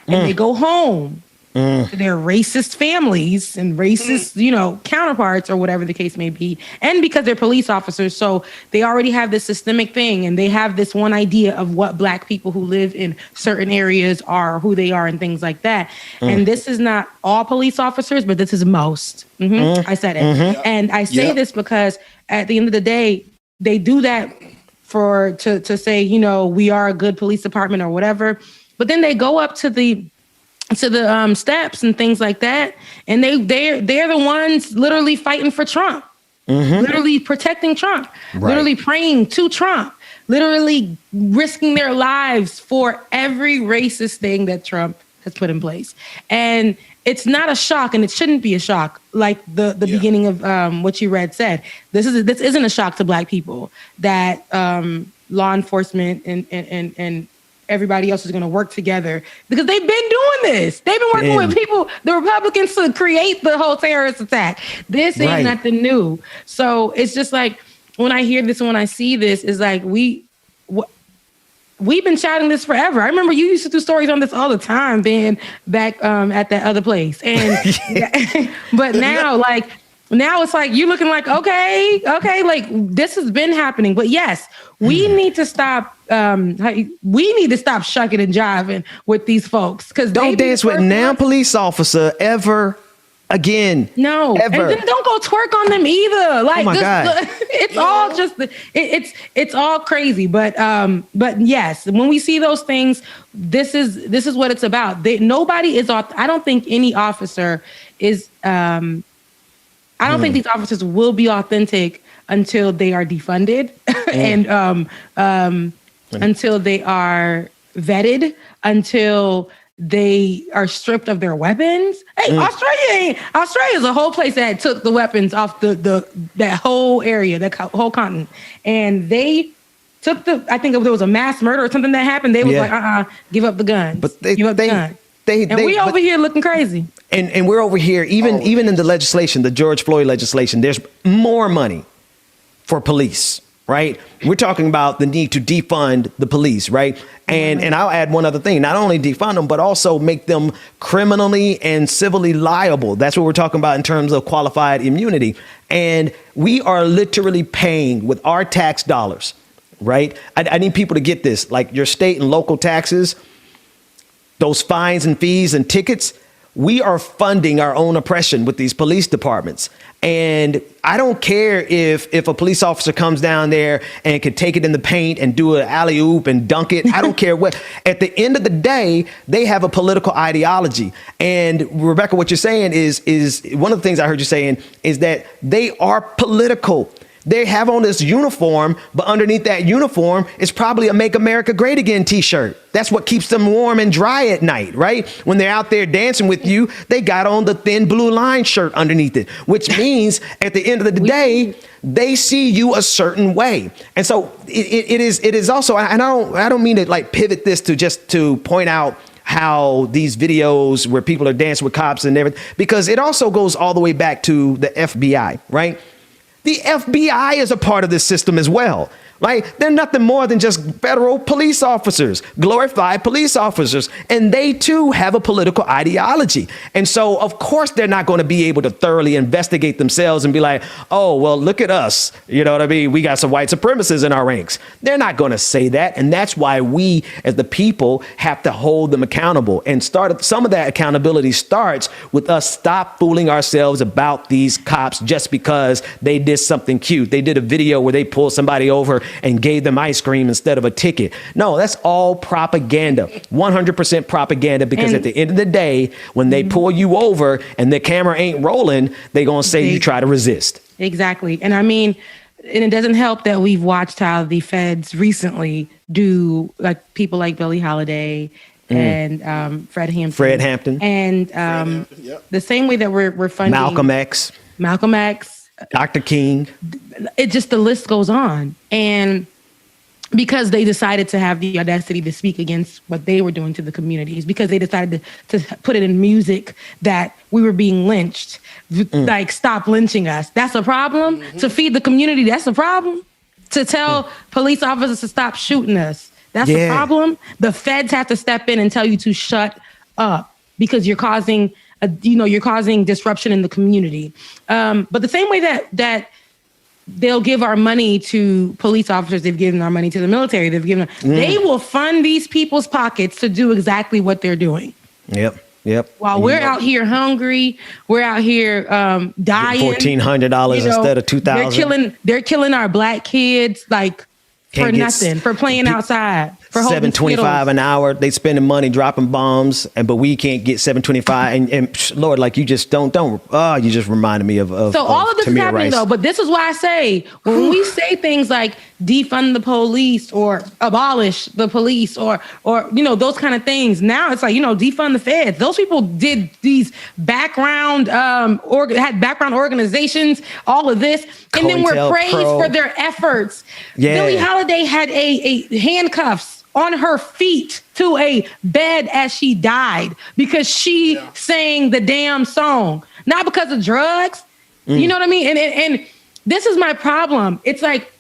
and they go home to their racist families and racist, counterparts or whatever the case may be. And because they're police officers, so they already have this systemic thing and they have this one idea of what black people who live in certain areas are, who they are and things like that. And this is not all police officers, but this is most. I said it. And I say this because at the end of the day, they do that to say, we are a good police department or whatever. But then they go up to the steps and things like that, and they're the ones literally fighting for Trump, literally protecting Trump, literally praying to Trump, literally risking their lives for every racist thing that Trump has put in place. And it's not a shock, and it shouldn't be a shock, like the beginning of what you read said. This isn't a shock to black people that law enforcement and everybody else is going to work together, because they've been doing this. They've been working with people, the Republicans, to create the whole terrorist attack. This ain't nothing new. So it's just like, when I hear this and when I see this, it's like, we've been shouting this forever. I remember you used to do stories on this all the time, being back at that other place. And but now, like, Now it's like you're looking like, okay, like this has been happening. But yes, we need to stop. We need to stop shucking and jiving with these folks, because don't dance with police officer ever again. No, ever. And then don't go twerk on them either. Like, oh my God. It's all just it's all crazy. But yes, when we see those things, this is what it's about. Nobody is. I don't think any officer is. I don't think these officers will be authentic until they are defunded and until they are vetted, until they are stripped of their weapons. Hey, Australia is a whole place that took the weapons off that whole area, that whole continent, and they took I think there was a mass murder or something that happened. They was like, give up the guns. But give up the gun. We over here looking crazy. And we're over here, even in the legislation, the George Floyd legislation, there's more money for police, right? We're talking about the need to defund the police, right? And I'll add one other thing, not only defund them, but also make them criminally and civilly liable. That's what we're talking about in terms of qualified immunity. And we are literally paying with our tax dollars, right? I need people to get this, like your state and local taxes, those fines and fees and tickets. We are funding our own oppression with these police departments. And I don't care if a police officer comes down there and can take it in the paint and do an alley-oop and dunk it. I don't care what. At the end of the day, they have a political ideology. And Rebecca, what you're saying is one of the things I heard you saying is that they are political. They have on this uniform, but underneath that uniform is probably a Make America Great Again t-shirt. That's what keeps them warm and dry at night, right? When they're out there dancing with you, they got on the thin blue line shirt underneath it, which means at the end of the day, they see you a certain way. And so it is also, and I don't mean to like pivot this to just to point out how these videos where people are dancing with cops and everything, because it also goes all the way back to the FBI, right? The FBI is a part of this system as well. Right? They're nothing more than just federal police officers, glorified police officers. And they, too, have a political ideology. And so, of course, they're not going to be able to thoroughly investigate themselves and be like, oh, well, look at us. You know what I mean? We got some white supremacists in our ranks. They're not going to say that. And that's why we, as the people, have to hold them accountable. And some of that accountability starts with us stop fooling ourselves about these cops just because they did something cute. They did a video where they pulled somebody over and gave them ice cream instead of a ticket. No, that's all propaganda, 100% propaganda, because at the end of the day, when they pull you over and the camera ain't rolling, they're going to say you try to resist. Exactly. And I mean, and it doesn't help that we've watched how the feds recently do like people like Billie Holiday and Fred Hampton. And the same way that we're funding Malcolm X, Dr. King. It just, the list goes on. And because they decided to have the audacity to speak against what they were doing to the communities, because they decided to put it in music that we were being lynched, like stop lynching us. That's a problem. To feed the community, that's a problem. To tell police officers to stop shooting us, that's a problem. The feds have to step in and tell you to shut up because you're causing disruption in the community. But the same way that they'll give our money to police officers, they've given our money to the military, they will fund these people's pockets to do exactly what they're doing. Yep. While we're out here hungry, we're out here dying. $1,400 instead of $2,000. They're killing our black kids for nothing, for playing outside. For $7.25 an hour, they spending money dropping bombs, but we can't get $7.25. And Lord, like you just don't. You just reminded me of. So all of this is happening though, but this is why I say when we say things like defund the police or abolish the police or those kind of things, now it's like defund the feds. Those people did these background had background organizations, all of this, and then we're praised for their efforts. Yeah. Billie Holiday had a handcuffs on her feet to a bed as she died because she sang the damn song, not because of drugs. You know what I mean? And this is my problem. It's like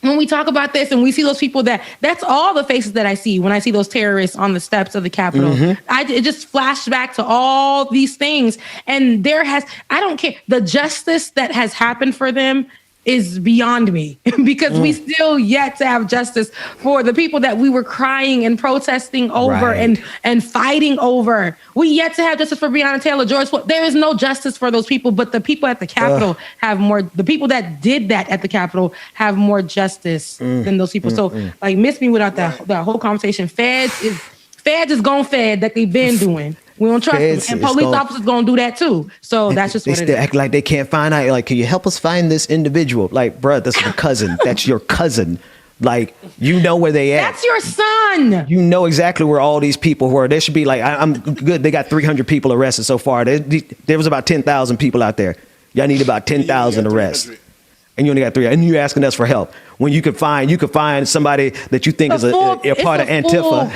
when we talk about this and we see those people that's all the faces that I see when I see those terrorists on the steps of the Capitol. It just flashed back to all these things. And I don't care. The justice that has happened for them is beyond me because we still yet to have justice for the people that we were crying and protesting over and fighting over. We yet to have justice for Breonna Taylor, George Floyd. There is no justice for those people, but the people at the Capitol have more. The people that did that at the Capitol have more justice than those people. So, like, miss me without that whole conversation. Feds is gone fed that they've been doing. We don't trust them. And police officers going to do that too. So that's just what it is. They still act like they can't find out. Like, can you help us find this individual? Like, bruh, that's your cousin. That's your cousin. Like, you know where they at. That's your son. You know exactly where all these people were. There should be like, I'm good. They got 300 people arrested so far. There was about 10,000 people out there. Y'all need about 10,000 arrests. And you only got 300. And you're asking us for help. When you could find somebody that you think is a part of Antifa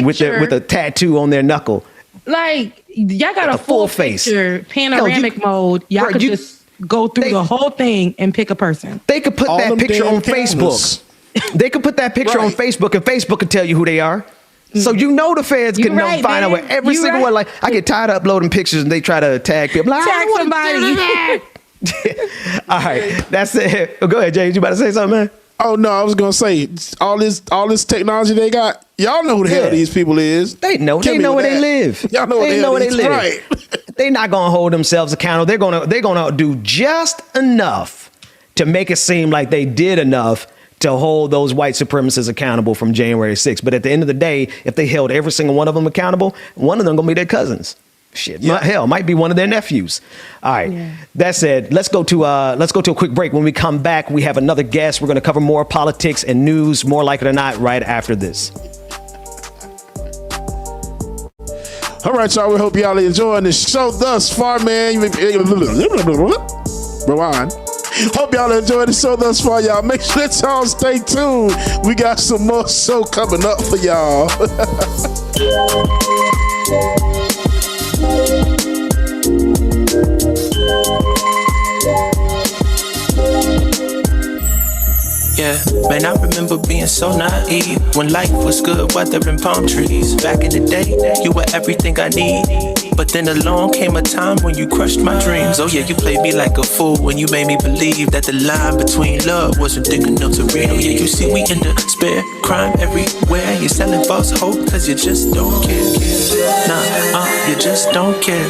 with a tattoo on their knuckle. Like, y'all got a full face, panoramic mode. Y'all could just go through the whole thing and pick a person. They could put that picture on Facebook. They could put that picture on Facebook, and Facebook could tell you who they are. So you know the feds can find out where every single one. Like, I get tired of uploading pictures, and they try to tag people. Like, tag somebody. All right, that's it. Go ahead, James. You about to say something, man? Oh no, I was gonna say all this technology they got. Y'all know who the hell these people is. They know where they live. Y'all know where they live. Right. They're not gonna hold themselves accountable. They're gonna do just enough to make it seem like they did enough to hold those white supremacists accountable from January 6th. But at the end of the day, if they held every single one of them accountable, one of them gonna be their cousins. Shit, hell, might be one of their nephews. All right. That said, let's go to a quick break. When we come back, we have another guest. We're going to cover more politics and news, more likely than not, right after this. All right, y'all. We hope y'all are enjoying the show thus far, man. Rewind. Hope y'all enjoyed the show thus far, y'all. Make sure that y'all stay tuned. We got some more show coming up for y'all. Yeah, man, I remember being so naive when life was good, weather and palm trees. Back in the day, you were everything I need. But then along came a time when you crushed my dreams. Oh yeah, you played me like a fool when you made me believe that the line between love wasn't thick enough to read. Oh yeah, you see we in despair, crime everywhere. You're selling false hope cause you just don't care. Nah, you just don't care.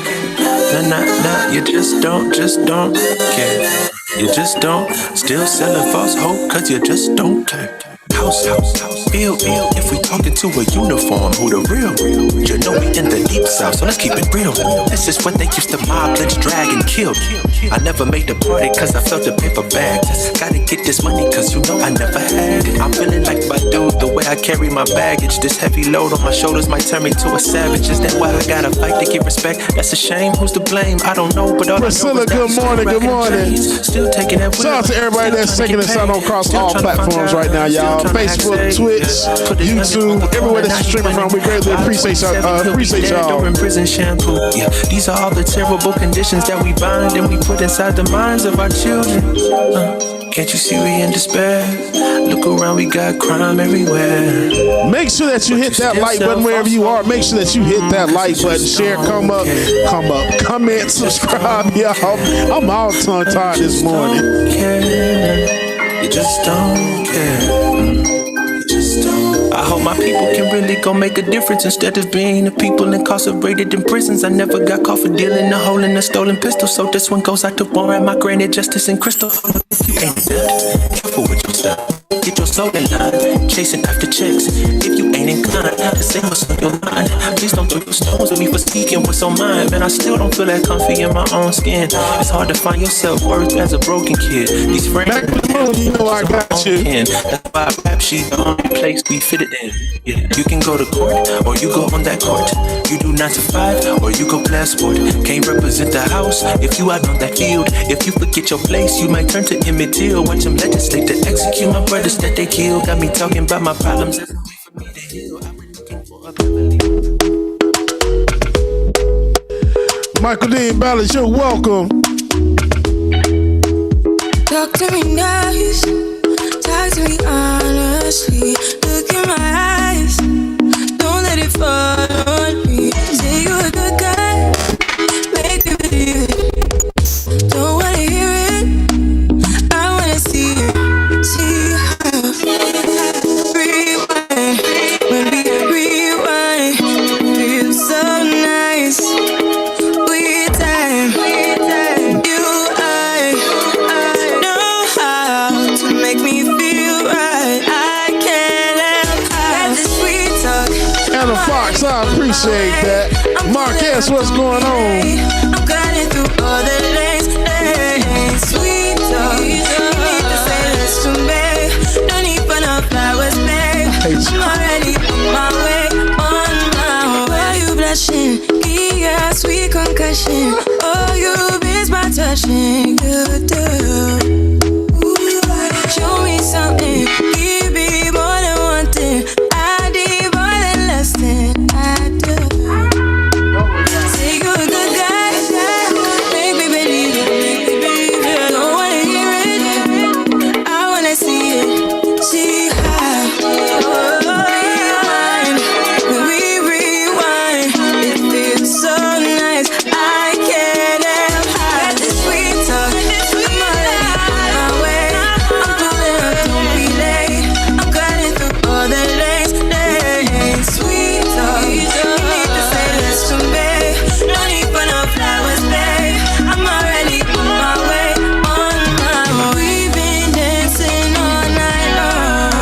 Nah, you just don't care. You just don't, still selling false hope, cause you just don't care. House, feel, if we talking to a uniform, who the real? You know we in the deep south, so let's keep it real. This is what they used to mob, let's drag and kill. I never made the party cause I felt the paper bag. Gotta get this money cause you know I never had it. I'm feeling like my dude, the way I carry my baggage. This heavy load on my shoulders might turn me to a savage. Is that why I gotta fight to get respect? That's a shame, who's to blame? I don't know, but all Priscilla, good morning. Still taking that. Shout out to everybody that's taking us out across all platforms right now, y'all. Facebook, Twitch, YouTube, everywhere that you're streaming from. We greatly appreciate y'all. In prison shampoo. Yeah, these are all the terrible conditions that we bind and we put inside the minds of our children. Can't you see we in despair? Look around, we got crime everywhere. Make sure that you hit that like button wherever you are. Make sure that you hit that like button, share, come up, comment, subscribe, y'all. I'm all tongue tied this morning. You just don't care. I hope my people can really go make a difference instead of being the people incarcerated in prisons. I never got caught for dealing a hole in a stolen pistol, so this one goes out to Warren, my granted justice and crystal. You ain't careful with your stuff. Get your soul in line, chasing after checks. If you ain't inclined to say what's on your mind, please don't throw your stones at me for speaking what's on mine. Man, I still don't feel that comfy in my own skin. It's hard to find your self-worth as a broken kid. These friends, you know I got you. That's why rap she's the only place we fit it in. Yeah, you can go to court or you go on that court. You do 9 to 5 or you go play a sport. Can't represent the house if you out on that field. If you forget your place, you might turn to Emmett Till. Watch them legislate to execute my brothers that they kill. Got me talking about my problems. There's a way for me to heal. I've been looking for a Michael Dean Ballas, you're welcome. Talk to me nice. Talk to me honestly. Look in my eyes. Don't let it fall on me. Say you're a good guy. Make me believe it. Don't wanna hear it. I wanna see it. See how rewind. When we rewind, feels so nice. With time, you I know how to make me feel right. I can't help how this sweet talk. Anna Fox, I appreciate that. Marquez, what's going on? I'm cutting through all the lanes. Sweet talk. You need to say this to me. No need for no flowers, babe. I'm already on my way, on my way. Why you blushing? Yeah, sweet concussion. Oh, you miss my touching. You do. Show me something. Give me more than one thing. I need more than less than I do. Say you're a good guy. Make me believe it. Don't wanna hear it. I wanna see it. See how. Rewind. When we rewind, it feels so nice. I can't help how this sweet talk. I'm already on my way. I'm pulling up, don't be late. I'm cutting through all the lanes. Sweet talk. You need to say this to me. No need for no flowers, babe. I'm already on my way, on my way. We've been dancing all night long.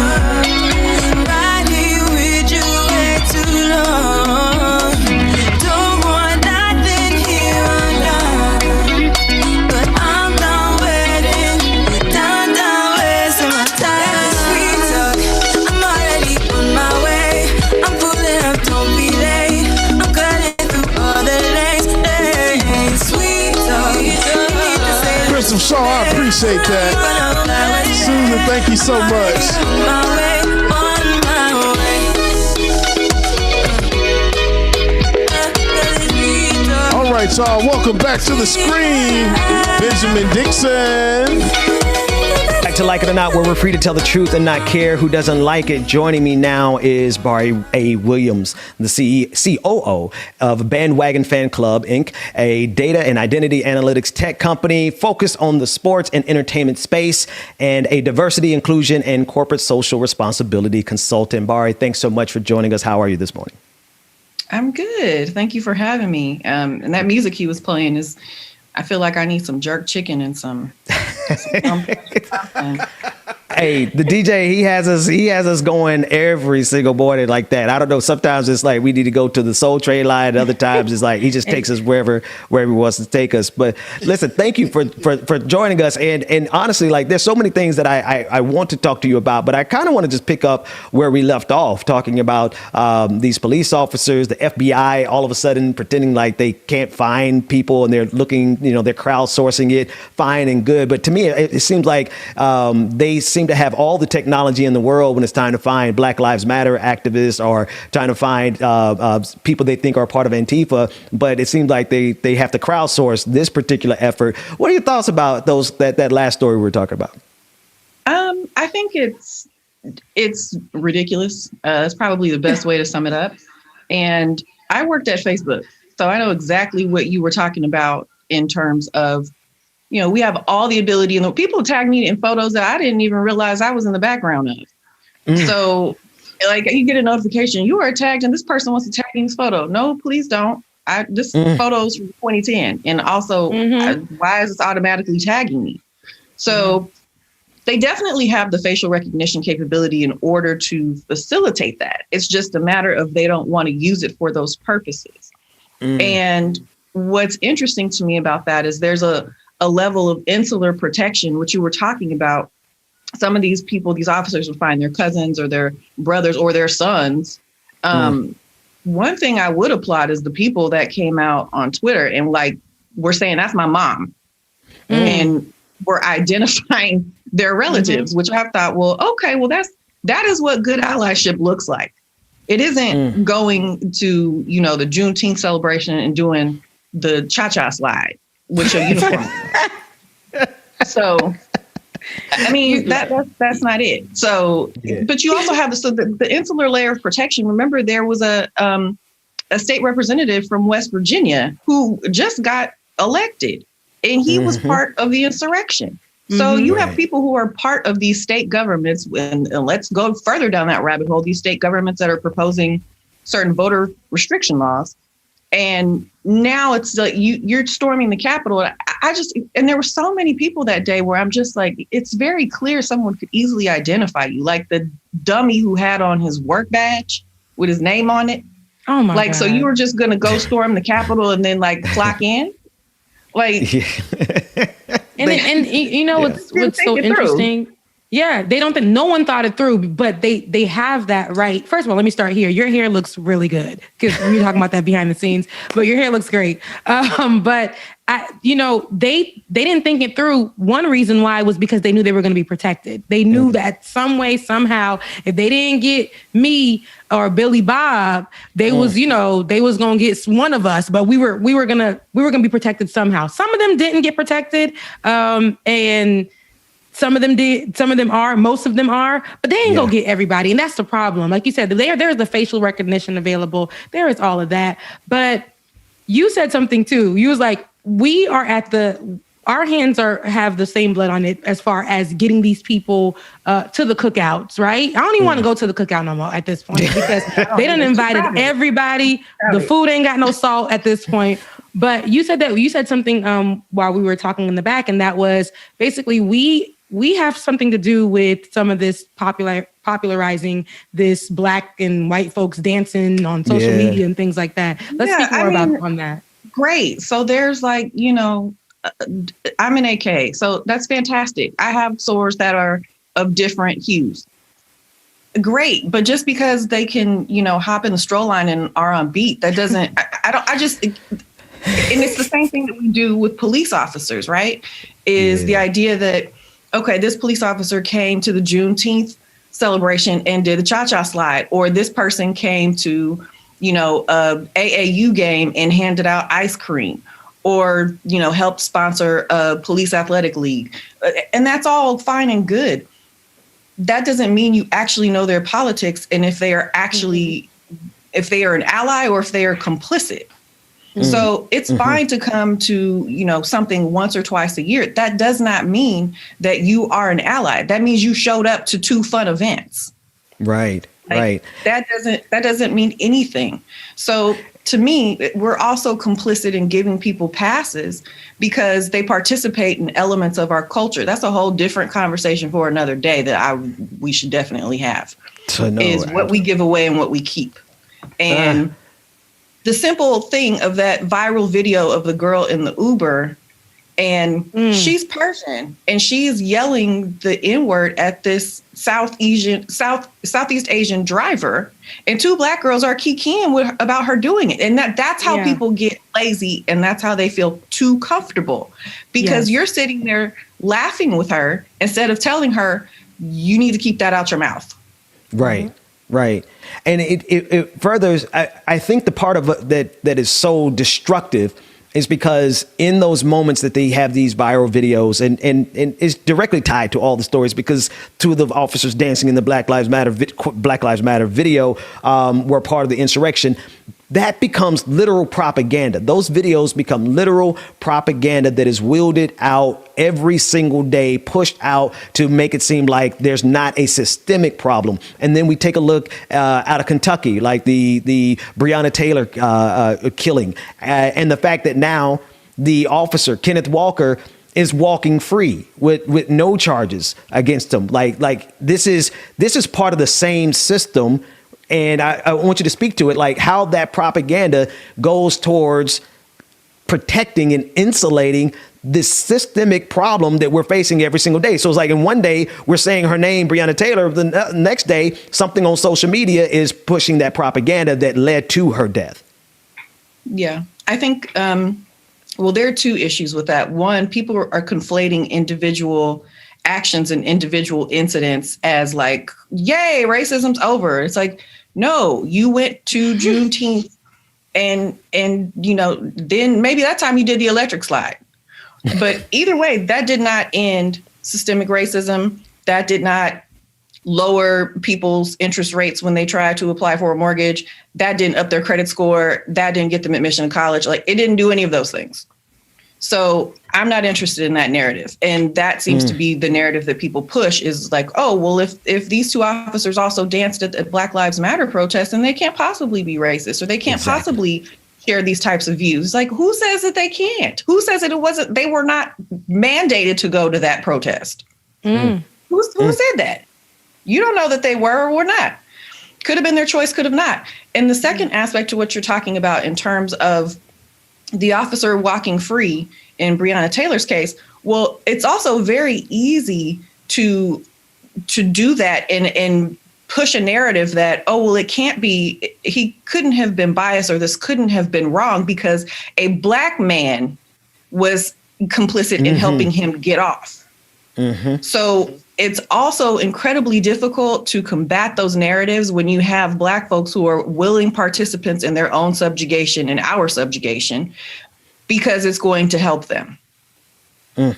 Right here with you way too long. Don't want nothing here or now. But I'm done waiting, done wasting my time. Sweet talk, I'm already on my way. I'm pulling up, don't be late. I'm cutting through all the lanes. Sweet talk, you need to say this. Crystal Shaw, I appreciate that. Susan, thank you so much. On my way, on my way. All right, y'all, welcome back to the screen. Benjamin Dixon. Back to Like It or Not, where we're free to tell the truth and not care who doesn't like it. Joining me now is Bärí A. Williams, the COO of Bandwagon Fan Club, Inc., a data and identity analytics tech company focused on the sports and entertainment space, and a diversity, inclusion, and corporate social responsibility consultant. Bärí, thanks so much for joining us. How are you this morning? I'm good. Thank you for having me. And that music he was playing is, I feel like I need some jerk chicken and some something. Hey, the DJ, he has us going every single morning like that. I don't know. Sometimes it's like we need to go to the Soul Train line. Other times it's like he just takes us wherever he wants to take us. But listen, thank you for joining us. And honestly, like there's so many things that I want to talk to you about, but I kind of want to just pick up where we left off, talking about these police officers, the FBI, all of a sudden pretending like they can't find people and they're looking, they're crowdsourcing it, fine and good. But to me, it seems like they seem to have all the technology in the world when it's time to find Black Lives Matter activists or trying to find people they think are part of Antifa. But it seems like they have to crowdsource this particular effort. What are your thoughts about that last story we were talking about? I think it's ridiculous. That's probably the best way to sum it up. And I worked at Facebook, so I know exactly what you were talking about in terms of, we have all the ability, and people tag me in photos that I didn't even realize I was in the background of. So like you get a notification, you are tagged and this person wants to tag me in this photo. No, please don't. This photo's from 2010. And also, why is this automatically tagging me? So they definitely have the facial recognition capability in order to facilitate that. It's just a matter of they don't want to use it for those purposes. And what's interesting to me about that is there's a level of insular protection, which you were talking about. Some of these people, these officers would find their cousins or their brothers or their sons. One thing I would applaud is the people that came out on Twitter and were saying, that's my mom. And were identifying their relatives, which I thought, that is what good allyship looks like. It isn't going to, the Juneteenth celebration and doing the cha-cha slide with your uniform. So I mean, that's not it. So, but you also have the insular layer of protection. Remember, there was a state representative from West Virginia who just got elected, and he was part of the insurrection. So you have people who are part of these state governments, and let's go further down that rabbit hole. These state governments that are proposing certain voter restriction laws. And now it's like you're storming the Capitol. And there were so many people that day where I'm just like, it's very clear someone could easily identify you. Like the dummy who had on his work badge with his name on it. Oh my God. So you were just going to go storm the Capitol and then like clock in? Like, and you know what's so interesting? Yeah, they don't think, no one thought it through, but they have that right. First of all, let me start here. Your hair looks really good because we're talking about that behind the scenes, but your hair looks great. But they didn't think it through. One reason why was because they knew they were going to be protected. They knew that some way, somehow, if they didn't get me or Billy Bob, they was going to get one of us, but we were going to be protected somehow. Some of them didn't get protected. And some of them did, some of them are, most of them are, but they ain't go get everybody. And that's the problem. Like you said, there's the facial recognition available. There is all of that. But you said something too. You was like, we are our hands have the same blood on it as far as getting these people to the cookouts, right? I don't even want to go to the cookout no more at this point because they done invited everybody. The food ain't got no salt at this point. But you said something while we were talking in the back, and that was basically we have something to do with some of this popularizing this Black and white folks dancing on social media and things like that. Let's speak more on that. Great. So there's like, I'm an AK, so that's fantastic. I have swords that are of different hues. Great. But just because they can, hop in the stroll line and are on beat, that doesn't, and it's the same thing that we do with police officers, right? Is the idea that, okay, this police officer came to the Juneteenth celebration and did the cha-cha slide, or this person came to, a AAU game and handed out ice cream, or, helped sponsor a police athletic league. And that's all fine and good. That doesn't mean you actually know their politics and if they are actually, if they are an ally or if they are complicit. So it's fine to come to, something once or twice a year. That does not mean that you are an ally. That means you showed up to 2 fun events. Right. Right. That doesn't mean anything. So to me, we're also complicit in giving people passes because they participate in elements of our culture. That's a whole different conversation for another day that we should definitely have. What we give away and what we keep. And the simple thing of that viral video of the girl in the Uber, and she's Persian and she's yelling the N-word at this Southeast Asian driver, and 2 Black girls are kikiing about her doing it. And that's how people get lazy, and that's how they feel too comfortable because you're sitting there laughing with her instead of telling her, you need to keep that out your mouth. Right. Right. And it furthers, I think the part of it that is so destructive is because in those moments that they have these viral videos and it's directly tied to all the stories because 2 of the officers dancing in the Black Lives Matter video were part of the insurrection. That becomes literal propaganda. Those videos become literal propaganda that is wielded out every single day, pushed out to make it seem like there's not a systemic problem. And then we take a look out of Kentucky, like the Breonna Taylor killing, and the fact that now the officer, Kenneth Walker, is walking free with no charges against him. Like this is part of the same system. And I want you to speak to it, like how that propaganda goes towards protecting and insulating this systemic problem that we're facing every single day. So it's like in one day we're saying her name, Breonna Taylor. The next day, something on social media is pushing that propaganda that led to her death. Yeah, I think, there are 2 issues with that. One, people are conflating individual actions and individual incidents as like, yay, racism's over. It's like, no, you went to Juneteenth and then maybe that time you did the electric slide. But either way, that did not end systemic racism. That did not lower people's interest rates when they tried to apply for a mortgage. That didn't up their credit score. That didn't get them admission to college. Like, it didn't do any of those things. So I'm not interested in that narrative. And that seems to be the narrative that people push, is like, oh, well, if these two officers also danced at the Black Lives Matter protest, then they can't possibly be racist, or they can't possibly share these types of views. Like, who says that they can't? Who says that they were not mandated to go to that protest? Who said that? You don't know that they were or were not. Could have been their choice, could have not. And the second aspect to what you're talking about in terms of the officer walking free in Breonna Taylor's case, well, it's also very easy to do that and push a narrative that, oh, well, it can't be, he couldn't have been biased, or this couldn't have been wrong because a Black man was complicit in helping him get off. So it's also incredibly difficult to combat those narratives when you have Black folks who are willing participants in their own subjugation and our subjugation, because it's going to help them. That's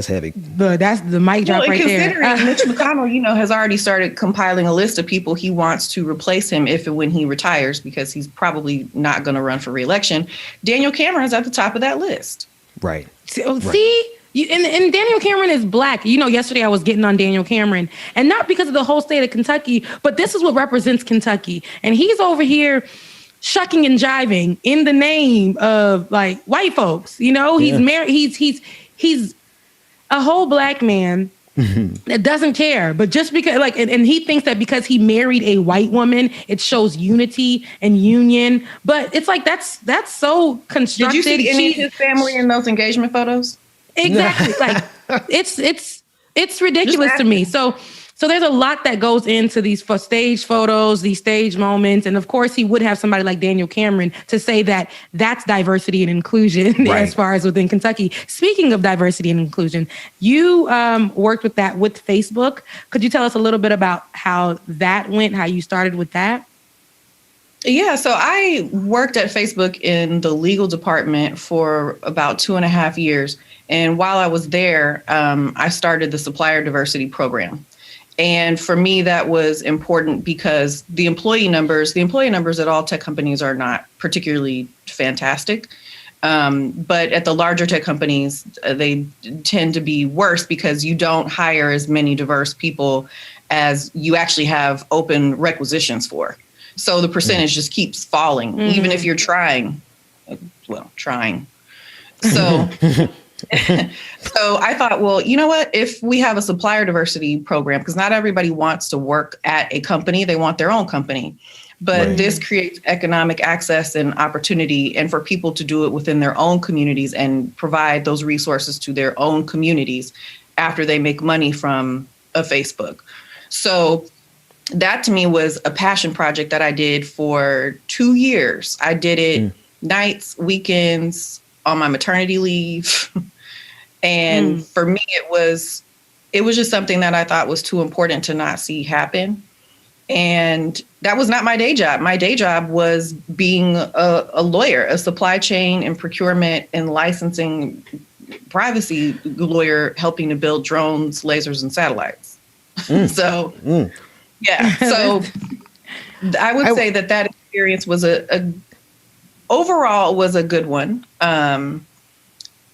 heavy. But that's the mic drop right there. Considering Mitch McConnell, has already started compiling a list of people he wants to replace him if and when he retires, because he's probably not going to run for re-election. Daniel Cameron's at the top of that list. Right. See, and Daniel Cameron is Black. Yesterday I was getting on Daniel Cameron, and not because of the whole state of Kentucky, but this is what represents Kentucky. And he's over here shucking and jiving in the name of like white folks. He's married. He's a whole Black man that doesn't care. But just because and he thinks that because he married a white woman, it shows unity and union. But it's like, that's so constructed. Did you see any of his family in those engagement photos? Exactly. Like, it's ridiculous to me. So there's a lot that goes into these stage photos, these stage moments. And of course, he would have somebody like Daniel Cameron to say that that's diversity and inclusion as far as within Kentucky. Speaking of diversity and inclusion, you worked with that with Facebook. Could you tell us a little bit about how that went, how you started with that? Yeah, so I worked at Facebook in the legal department for about 2.5 years. And while I was there, I started the supplier diversity program. And for me, that was important because the employee numbers at all tech companies are not particularly fantastic. But at the larger tech companies, they tend to be worse because you don't hire as many diverse people as you actually have open requisitions for. So the percentage just keeps falling, even if you're trying. So so I thought, well, you know what? If we have a supplier diversity program, because not everybody wants to work at a company, they want their own company. But this creates economic access and opportunity, and for people to do it within their own communities and provide those resources to their own communities after they make money from a Facebook. So that to me was a passion project that I did for 2 years. I did it nights, weekends, on my maternity leave. And for me, it was just something that I thought was too important to not see happen. And that was not my day job. My day job was being a lawyer, a supply chain and procurement and licensing privacy lawyer, helping to build drones, lasers, and satellites. So I would say that experience was overall was a good one.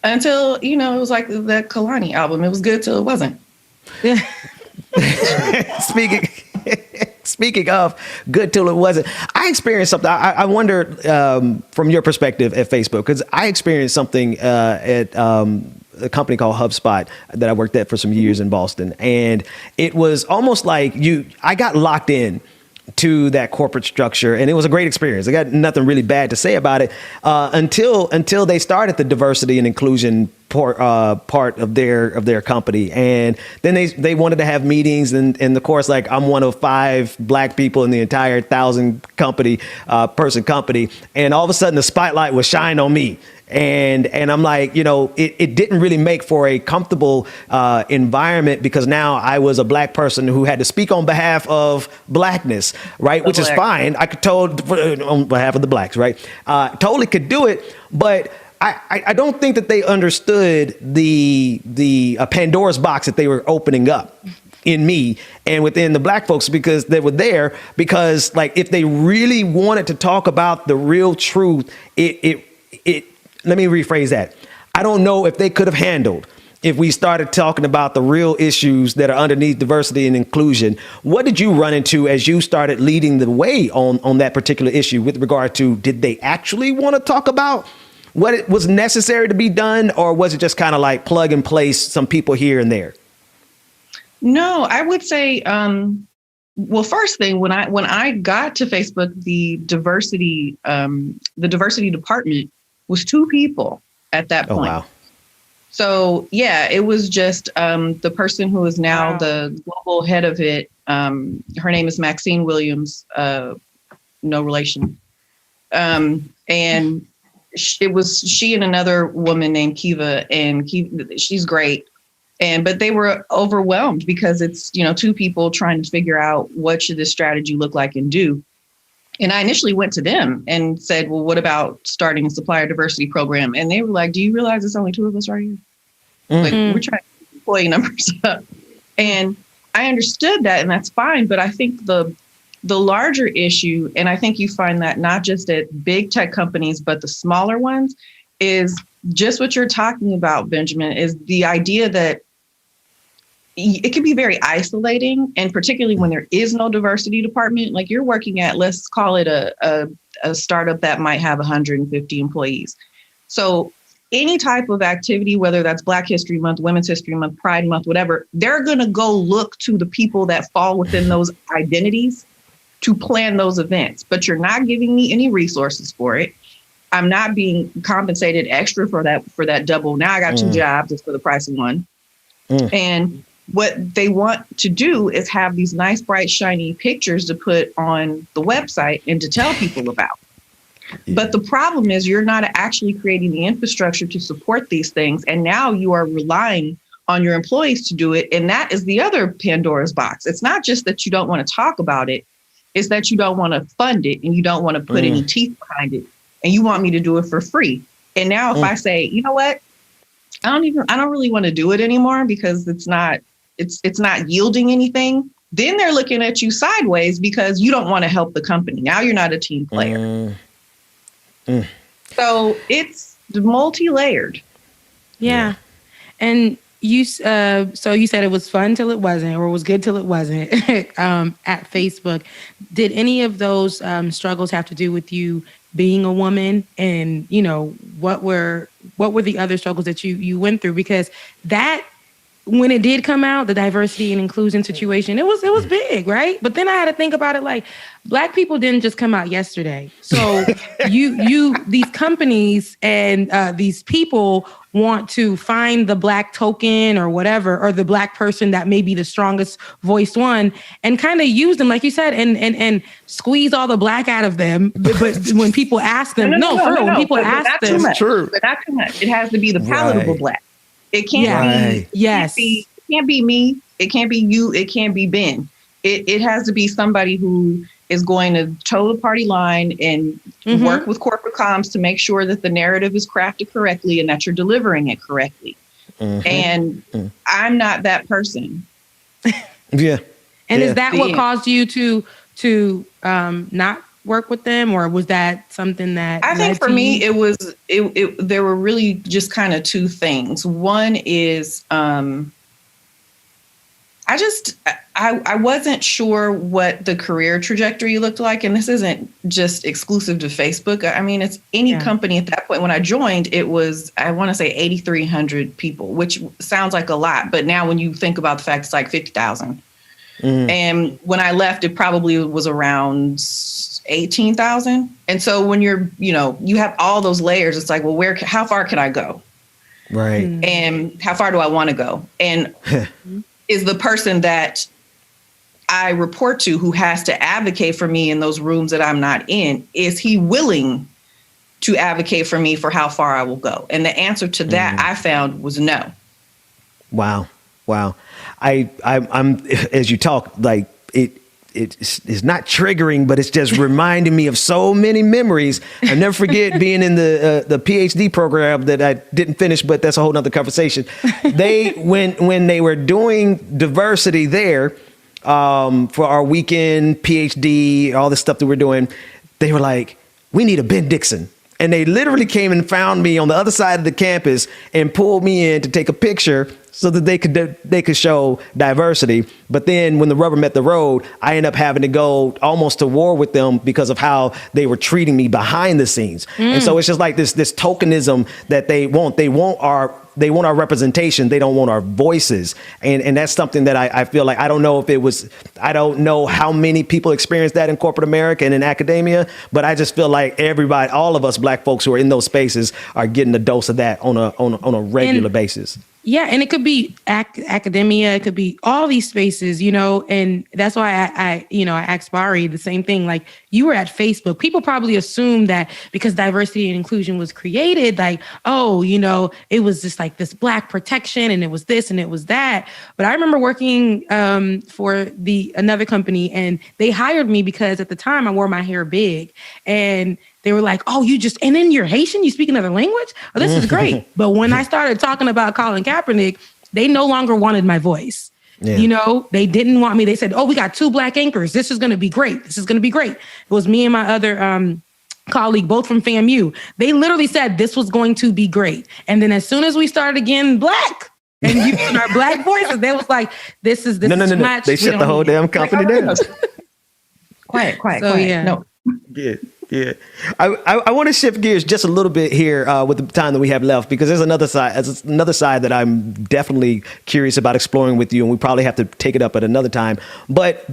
Until, it was like the Kalani album. It was good till it wasn't. Speaking of good till it wasn't, I experienced something. I wondered from your perspective at Facebook, because I experienced something at a company called HubSpot that I worked at for some years in Boston. And it was almost like I got locked in to that corporate structure, and it was a great experience. I got nothing really bad to say about it until they started the diversity and inclusion part of their company, and then they wanted to have meetings, and of course, like, I'm one of 5 Black people in the entire 1,000 person company, and all of a sudden the spotlight was shined on me. And I'm like, it didn't really make for a comfortable environment, because now I was a Black person who had to speak on behalf of Blackness, right? Which is fine. I could on behalf of the Blacks, right? Totally could do it. But I don't think that they understood the Pandora's box that they were opening up in me and within the black folks, because they were there because, like, if they really wanted to talk about the real truth, it let me rephrase that. I don't know if they could have handled if we started talking about the real issues that are underneath diversity and inclusion. What did you run into as you started leading the way on that particular issue with regard to, did they actually want to talk about what it was necessary to be done, or was it just kind of like plug and place some people here and there? No, I would say, well, first thing, when I got to Facebook, the diversity department was 2 people at that point. Oh, wow. So yeah, it was just the person who is now the global head of it. Her name is Maxine Williams, no relation. And it was she and another woman named Kiva, and she's great. But they were overwhelmed because it's, 2 people trying to figure out what should this strategy look like and do. And I initially went to them and said, well, what about starting a supplier diversity program? And they were like, do you realize it's only 2 of us right here? Mm-hmm. Like, we're trying to get employee numbers up. And I understood that, and that's fine. But I think the larger issue, and I think you find that not just at big tech companies, but the smaller ones, is just what you're talking about, Benjamin, is the idea that it can be very isolating, and particularly when there is no diversity department. Like, you're working at, let's call it a startup that might have 150 employees. So any type of activity, whether that's Black History Month, Women's History Month, Pride Month, whatever, they're going to go look to the people that fall within those identities to plan those events. But you're not giving me any resources for it. I'm not being compensated extra for that double. Now I got 2 jobs just for the price of one. And what they want to do is have these nice, bright, shiny pictures to put on the website and to tell people about. Yeah. But the problem is you're not actually creating the infrastructure to support these things. And now you are relying on your employees to do it. And that is the other Pandora's box. It's not just that you don't want to talk about it. It's that you don't want to fund it, and you don't want to put any teeth behind it. And you want me to do it for free. And now if I say, you know what, I don't really want to do it anymore because it's not yielding anything, then they're looking at you sideways because you don't want to help the company. Now you're not a team player. So it's multi-layered. Yeah. And you so you said it was fun till it wasn't, or it was good till it wasn't at Facebook. Did any of those struggles have to do with you being a woman? And what were the other struggles that you went through? Because that, when it did come out, the diversity and inclusion situation, it was big, right? But then I had to think about it like, Black people didn't just come out yesterday. So these companies and these people want to find the Black token or whatever, or the Black person that may be the strongest voiced one, and kind of use them, like you said, and squeeze all the Black out of them. But when people ask them, when people ask them, but not too much. It has to be the palatable Black. It can't be. Yes. It can't be me. It can't be you. It can't be Ben. It has to be somebody who is going to toe the party line and work with corporate comms to make sure that the narrative is crafted correctly and that you're delivering it correctly. And I'm not that person. Yeah. And is that what caused you to not work with them, or was that something that I think for me it was there were really just kind of 2 things. One is I wasn't sure what the career trajectory looked like, and this isn't just exclusive to Facebook. I mean, it's any company at that point. When I joined, it was, I want to say 8,300 people, which sounds like a lot, but now when you think about the fact it's like 50,000. And when I left, it probably was around 18,000. And so when you're, you have all those layers, it's like, well, how far can I go? Right. And how far do I want to go? And is the person that I report to, who has to advocate for me in those rooms that I'm not in, is he willing to advocate for me for how far I will go? And the answer to that I found was no. Wow. I'm as you talk, like it it's not triggering, but it's just reminding me of so many memories. I never forget being in the PhD program that I didn't finish, but that's a whole nother conversation. They when they were doing diversity there for our weekend PhD, all the stuff that we're doing, they were like, we need a Ben Dixon. And they literally came and found me on the other side of the campus and pulled me in to take a picture so that they could show diversity. But then when the rubber met the road, I ended up having to go almost to war with them because of how they were treating me behind the scenes. And so it's just like this tokenism that they want our representation. They don't want our voices. And that's something that I feel like, I don't know how many people experience that in corporate America and in academia, but I just feel like everybody, all of us Black folks who are in those spaces are getting a dose of that on a regular basis. Yeah, and it could be academia, it could be all these spaces, and that's why I asked Bärí the same thing. Like, you were at Facebook. People probably assume that because diversity and inclusion was created, like, it was just like this Black protection and it was this and it was that. But I remember working for another company, and they hired me because at the time I wore my hair big, and they were like, oh, and then you're Haitian? You speak another language? Oh, this is great. But when I started talking about Colin Kaepernick, they no longer wanted my voice. Yeah. They didn't want me. They said, oh, we got 2 Black anchors. This is going to be great. This is going to be great. It was me and my other colleague, both from FAMU. They literally said this was going to be great. And then as soon as we started getting Black and using our Black voices, they was like, this is no. They shut the whole damn company down. Quiet. So, yeah. No. Yeah. I want to shift gears just a little bit here with the time that we have left, because there's another side that I'm definitely curious about exploring with you, and we probably have to take it up at another time. But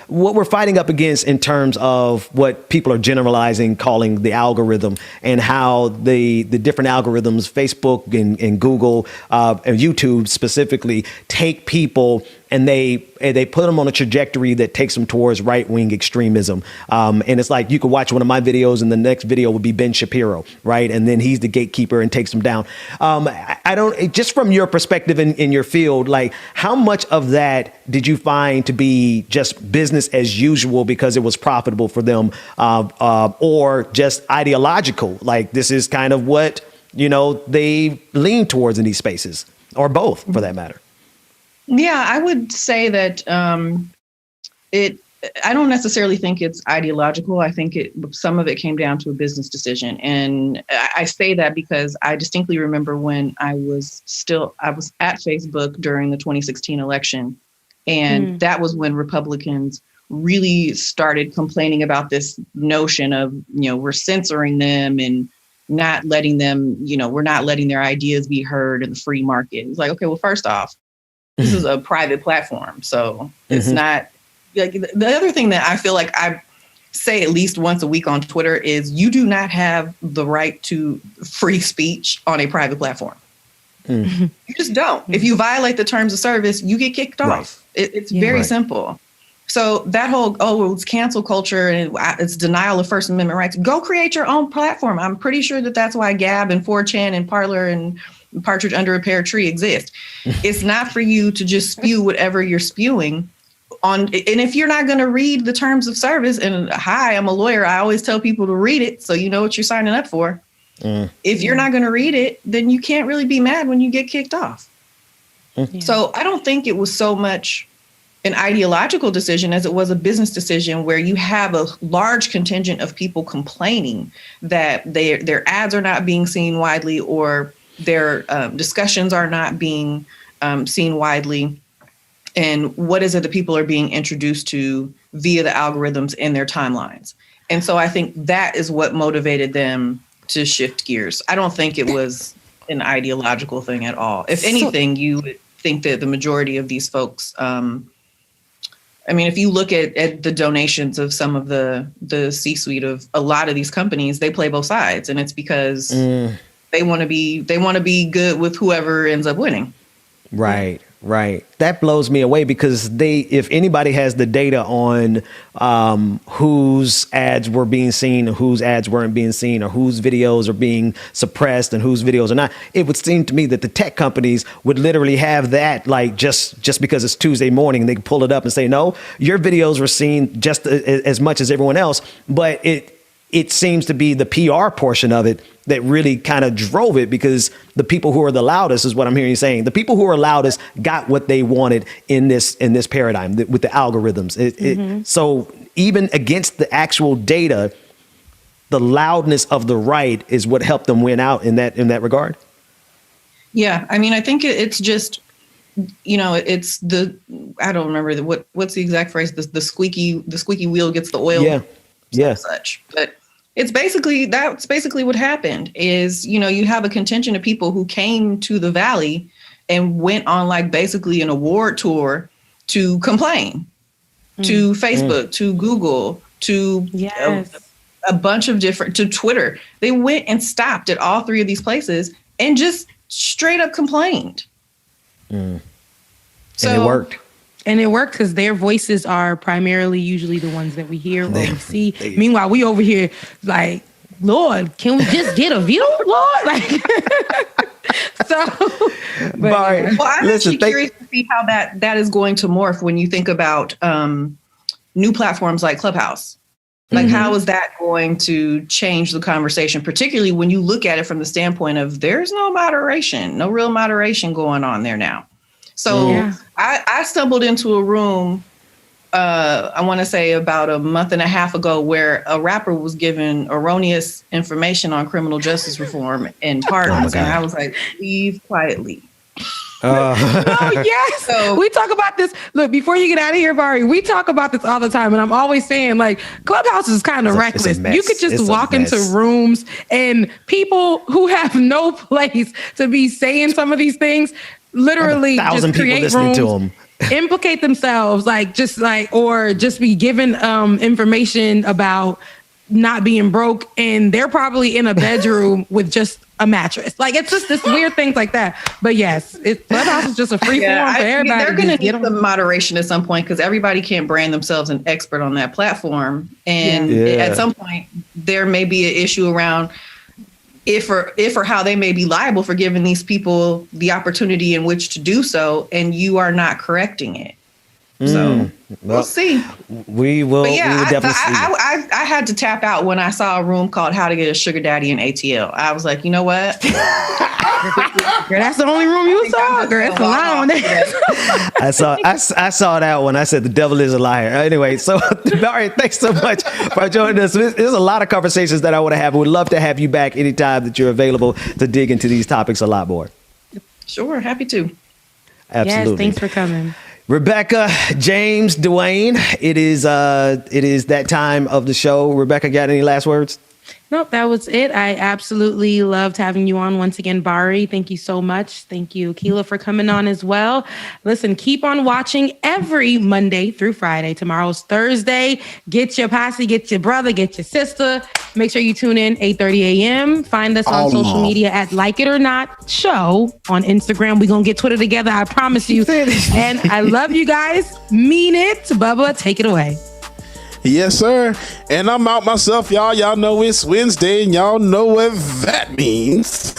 what we're fighting up against in terms of what people are generalizing, calling the algorithm, and how the different algorithms, Facebook and Google and YouTube specifically, take people and they put them on a trajectory that takes them towards right-wing extremism. And it's like, you could watch one of my videos and the next video would be Ben Shapiro, right? And then he's the gatekeeper and takes them down. Just from your perspective in your field, like, how much of that did you find to be just business as usual because it was profitable for them, or just ideological? Like, this is kind of what, they lean towards in these spaces, or both for that matter. Yeah, I would say that I don't necessarily think it's ideological. I think some of it came down to a business decision. And I say that because I distinctly remember when I was at Facebook during the 2016 election. And that was when Republicans really started complaining about this notion of, we're censoring them and not letting them, we're not letting their ideas be heard in the free market. It's like, okay, well, first off, this is a private platform. So it's not like the other thing that I feel like I say at least once a week on Twitter is you do not have the right to free speech on a private platform. You just don't. If you violate the terms of service, you get kicked off. It's very simple. So that whole, it's cancel culture and it's denial of First Amendment rights. Go create your own platform. I'm pretty sure that's why Gab and 4chan and Parler and Partridge Under a Pear Tree exist. It's not for you to just spew whatever you're spewing on. And if you're not going to read the terms of service, and hi, I'm a lawyer, I always tell people to read it so you know what you're signing up for. If you're not going to read it, then you can't really be mad when you get kicked off. So I don't think it was so much an ideological decision as it was a business decision, where you have a large contingent of people complaining that their ads are not being seen widely, or their discussions are not being seen widely. And what is it that people are being introduced to via the algorithms in their timelines? And so I think that is what motivated them to shift gears. I don't think it was an ideological thing at all. If anything, you would think that the majority of these folks, if you look at the donations of some of the C-suite of a lot of these companies, they play both sides. And it's because they want to be good with whoever ends up winning. Right. Right. That blows me away because if anybody has the data on whose ads were being seen, or whose ads weren't being seen, or whose videos are being suppressed and whose videos are not, it would seem to me that the tech companies would literally have that, like just because it's Tuesday morning, they can pull it up and say, no, your videos were seen just as much as everyone else. But it seems to be the PR portion of it that really kind of drove it, because the people who are the loudest is what I'm hearing you saying. The people who are loudest got what they wanted in this paradigm with the algorithms. So even against the actual data, the loudness of the right is what helped them win out in that regard. Yeah, I mean, I think it's just, it's I don't remember what's the exact phrase. The squeaky wheel gets the oil. Yeah. Such, but that's basically what happened is, you have a contingent of people who came to the Valley and went on like basically an award tour to complain to Facebook, to Google, to a bunch of to Twitter. They went and stopped at all three of these places and just straight up complained. So, and it worked. And it worked because their voices are primarily usually the ones that we hear or we see. Meanwhile, we over here like, Lord, can we just get a veto, Lord? Like, Well, I'm actually curious to see how that is going to morph when you think about new platforms like Clubhouse. Like, how is that going to change the conversation, particularly when you look at it from the standpoint of there's no real moderation going on there now. So I stumbled into a room, I want to say about a month and a half ago, where a rapper was given erroneous information on criminal justice reform and pardons. And I was like, leave quietly. Yes. So, we talk about this. Look, before you get out of here, Bärí, we talk about this all the time. And I'm always saying, like, Clubhouse is kind of reckless. You could just walk into rooms and people who have no place to be saying some of these things literally just create rooms, implicate themselves, or just be given information about not being broke, and they're probably in a bedroom with just a mattress. Like, it's just this weird things like that. But yes, Clubhouse is just a free form for everybody. They're going to need some moderation at some point, because everybody can't brand themselves an expert on that platform. And at some point, there may be an issue around if or how they may be liable for giving these people the opportunity in which to do so, and you are not correcting it. So we'll see. We will. But yeah, we will definitely see. I had to tap out when I saw a room called "How to Get a Sugar Daddy in ATL." I was like, you know what? Girl, that's the only room you saw. Girl, that's a lie on there. I saw that one. I said the devil is a liar. Anyway, so Bärí, thanks so much for joining us. There's a lot of conversations that I want to have. We'd love to have you back anytime that you're available to dig into these topics a lot more. Sure, happy to. Absolutely. Yes, thanks for coming. Rebecca, James, Dwayne, it is that time of the show. Rebecca, got any last words? Nope, that was it. I absolutely loved having you on once again, Bärí. Thank you so much. Thank you, Akela, for coming on as well. Listen, keep on watching every Monday through Friday. Tomorrow's Thursday. Get your posse, get your brother, get your sister. Make sure you tune in 8:30 a.m. Find us on social media at Like It or Not Show on Instagram. We're going to get Twitter together, I promise you. And I love you guys. Mean it. Bubba, take it away. Yes, sir. And I'm out myself, y'all. Y'all know it's Wednesday, and y'all know what that means.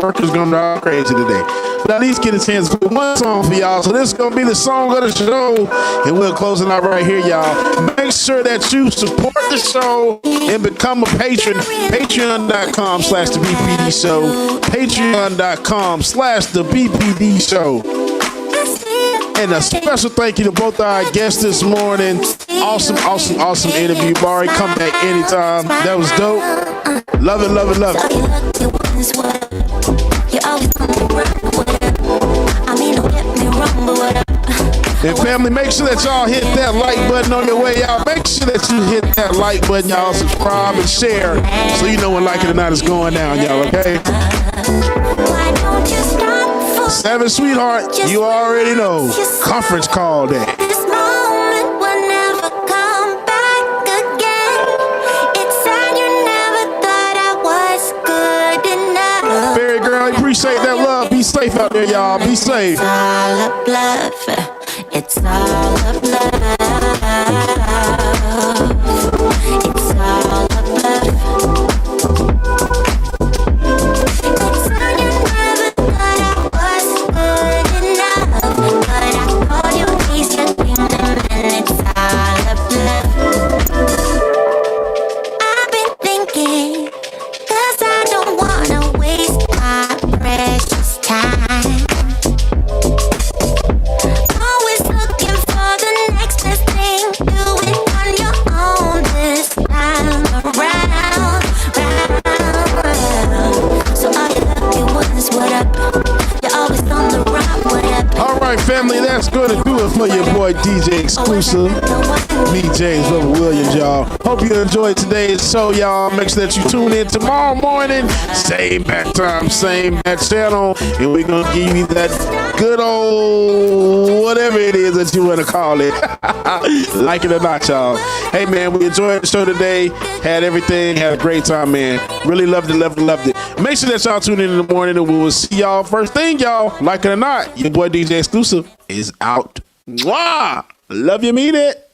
Work is gonna drive crazy today. But at least get a chance to put one song for y'all. So this is gonna be the song of the show, and we're closing out right here, y'all. Make sure that you support the show and become a patron. Patreon.com/the BPD show. Patreon.com/the BPD show. And a special thank you to both our guests this morning. Awesome interview, Bärí. Come back anytime. That was dope. Love it. And family, make sure that y'all hit that like button on your way out. Make sure that you hit that like button, y'all. Subscribe and share so you know when Like It or Not is going down, y'all, okay? Seven, sweetheart, you already know. Conference call day. Bärí girl, appreciate that love. Be Be safe out there, y'all. Be safe. It's all a bluff. It's all a bluff. It's all a bluff. It's how you never thought I was good enough, but I called you these your kingdom, and it's all a bluff. I've been thinking, 'cause I don't wanna waste my precious time. Always looking for the next best thing. Do it on your own this time around. So all you lucky ones, what up? You're always on the run, what up? All right, family, that's going to do it for your boy DJ Exclusive. Me, James Robert Williams, y'all. Hope you enjoyed today's show, y'all. Make sure that you tune in tomorrow morning. Same bat time, same bat channel. And we're going to give you that good old whatever it is that you want to call it. Like it or not, y'all. Hey, man, we enjoyed the show today. Had everything. Had a great time, man. Really loved it, loved it, loved it. Make sure that y'all tune in the morning and we will see y'all first thing, y'all. Like it or not, your boy DJ Exclusive is out. Mwah! Love you, mean it.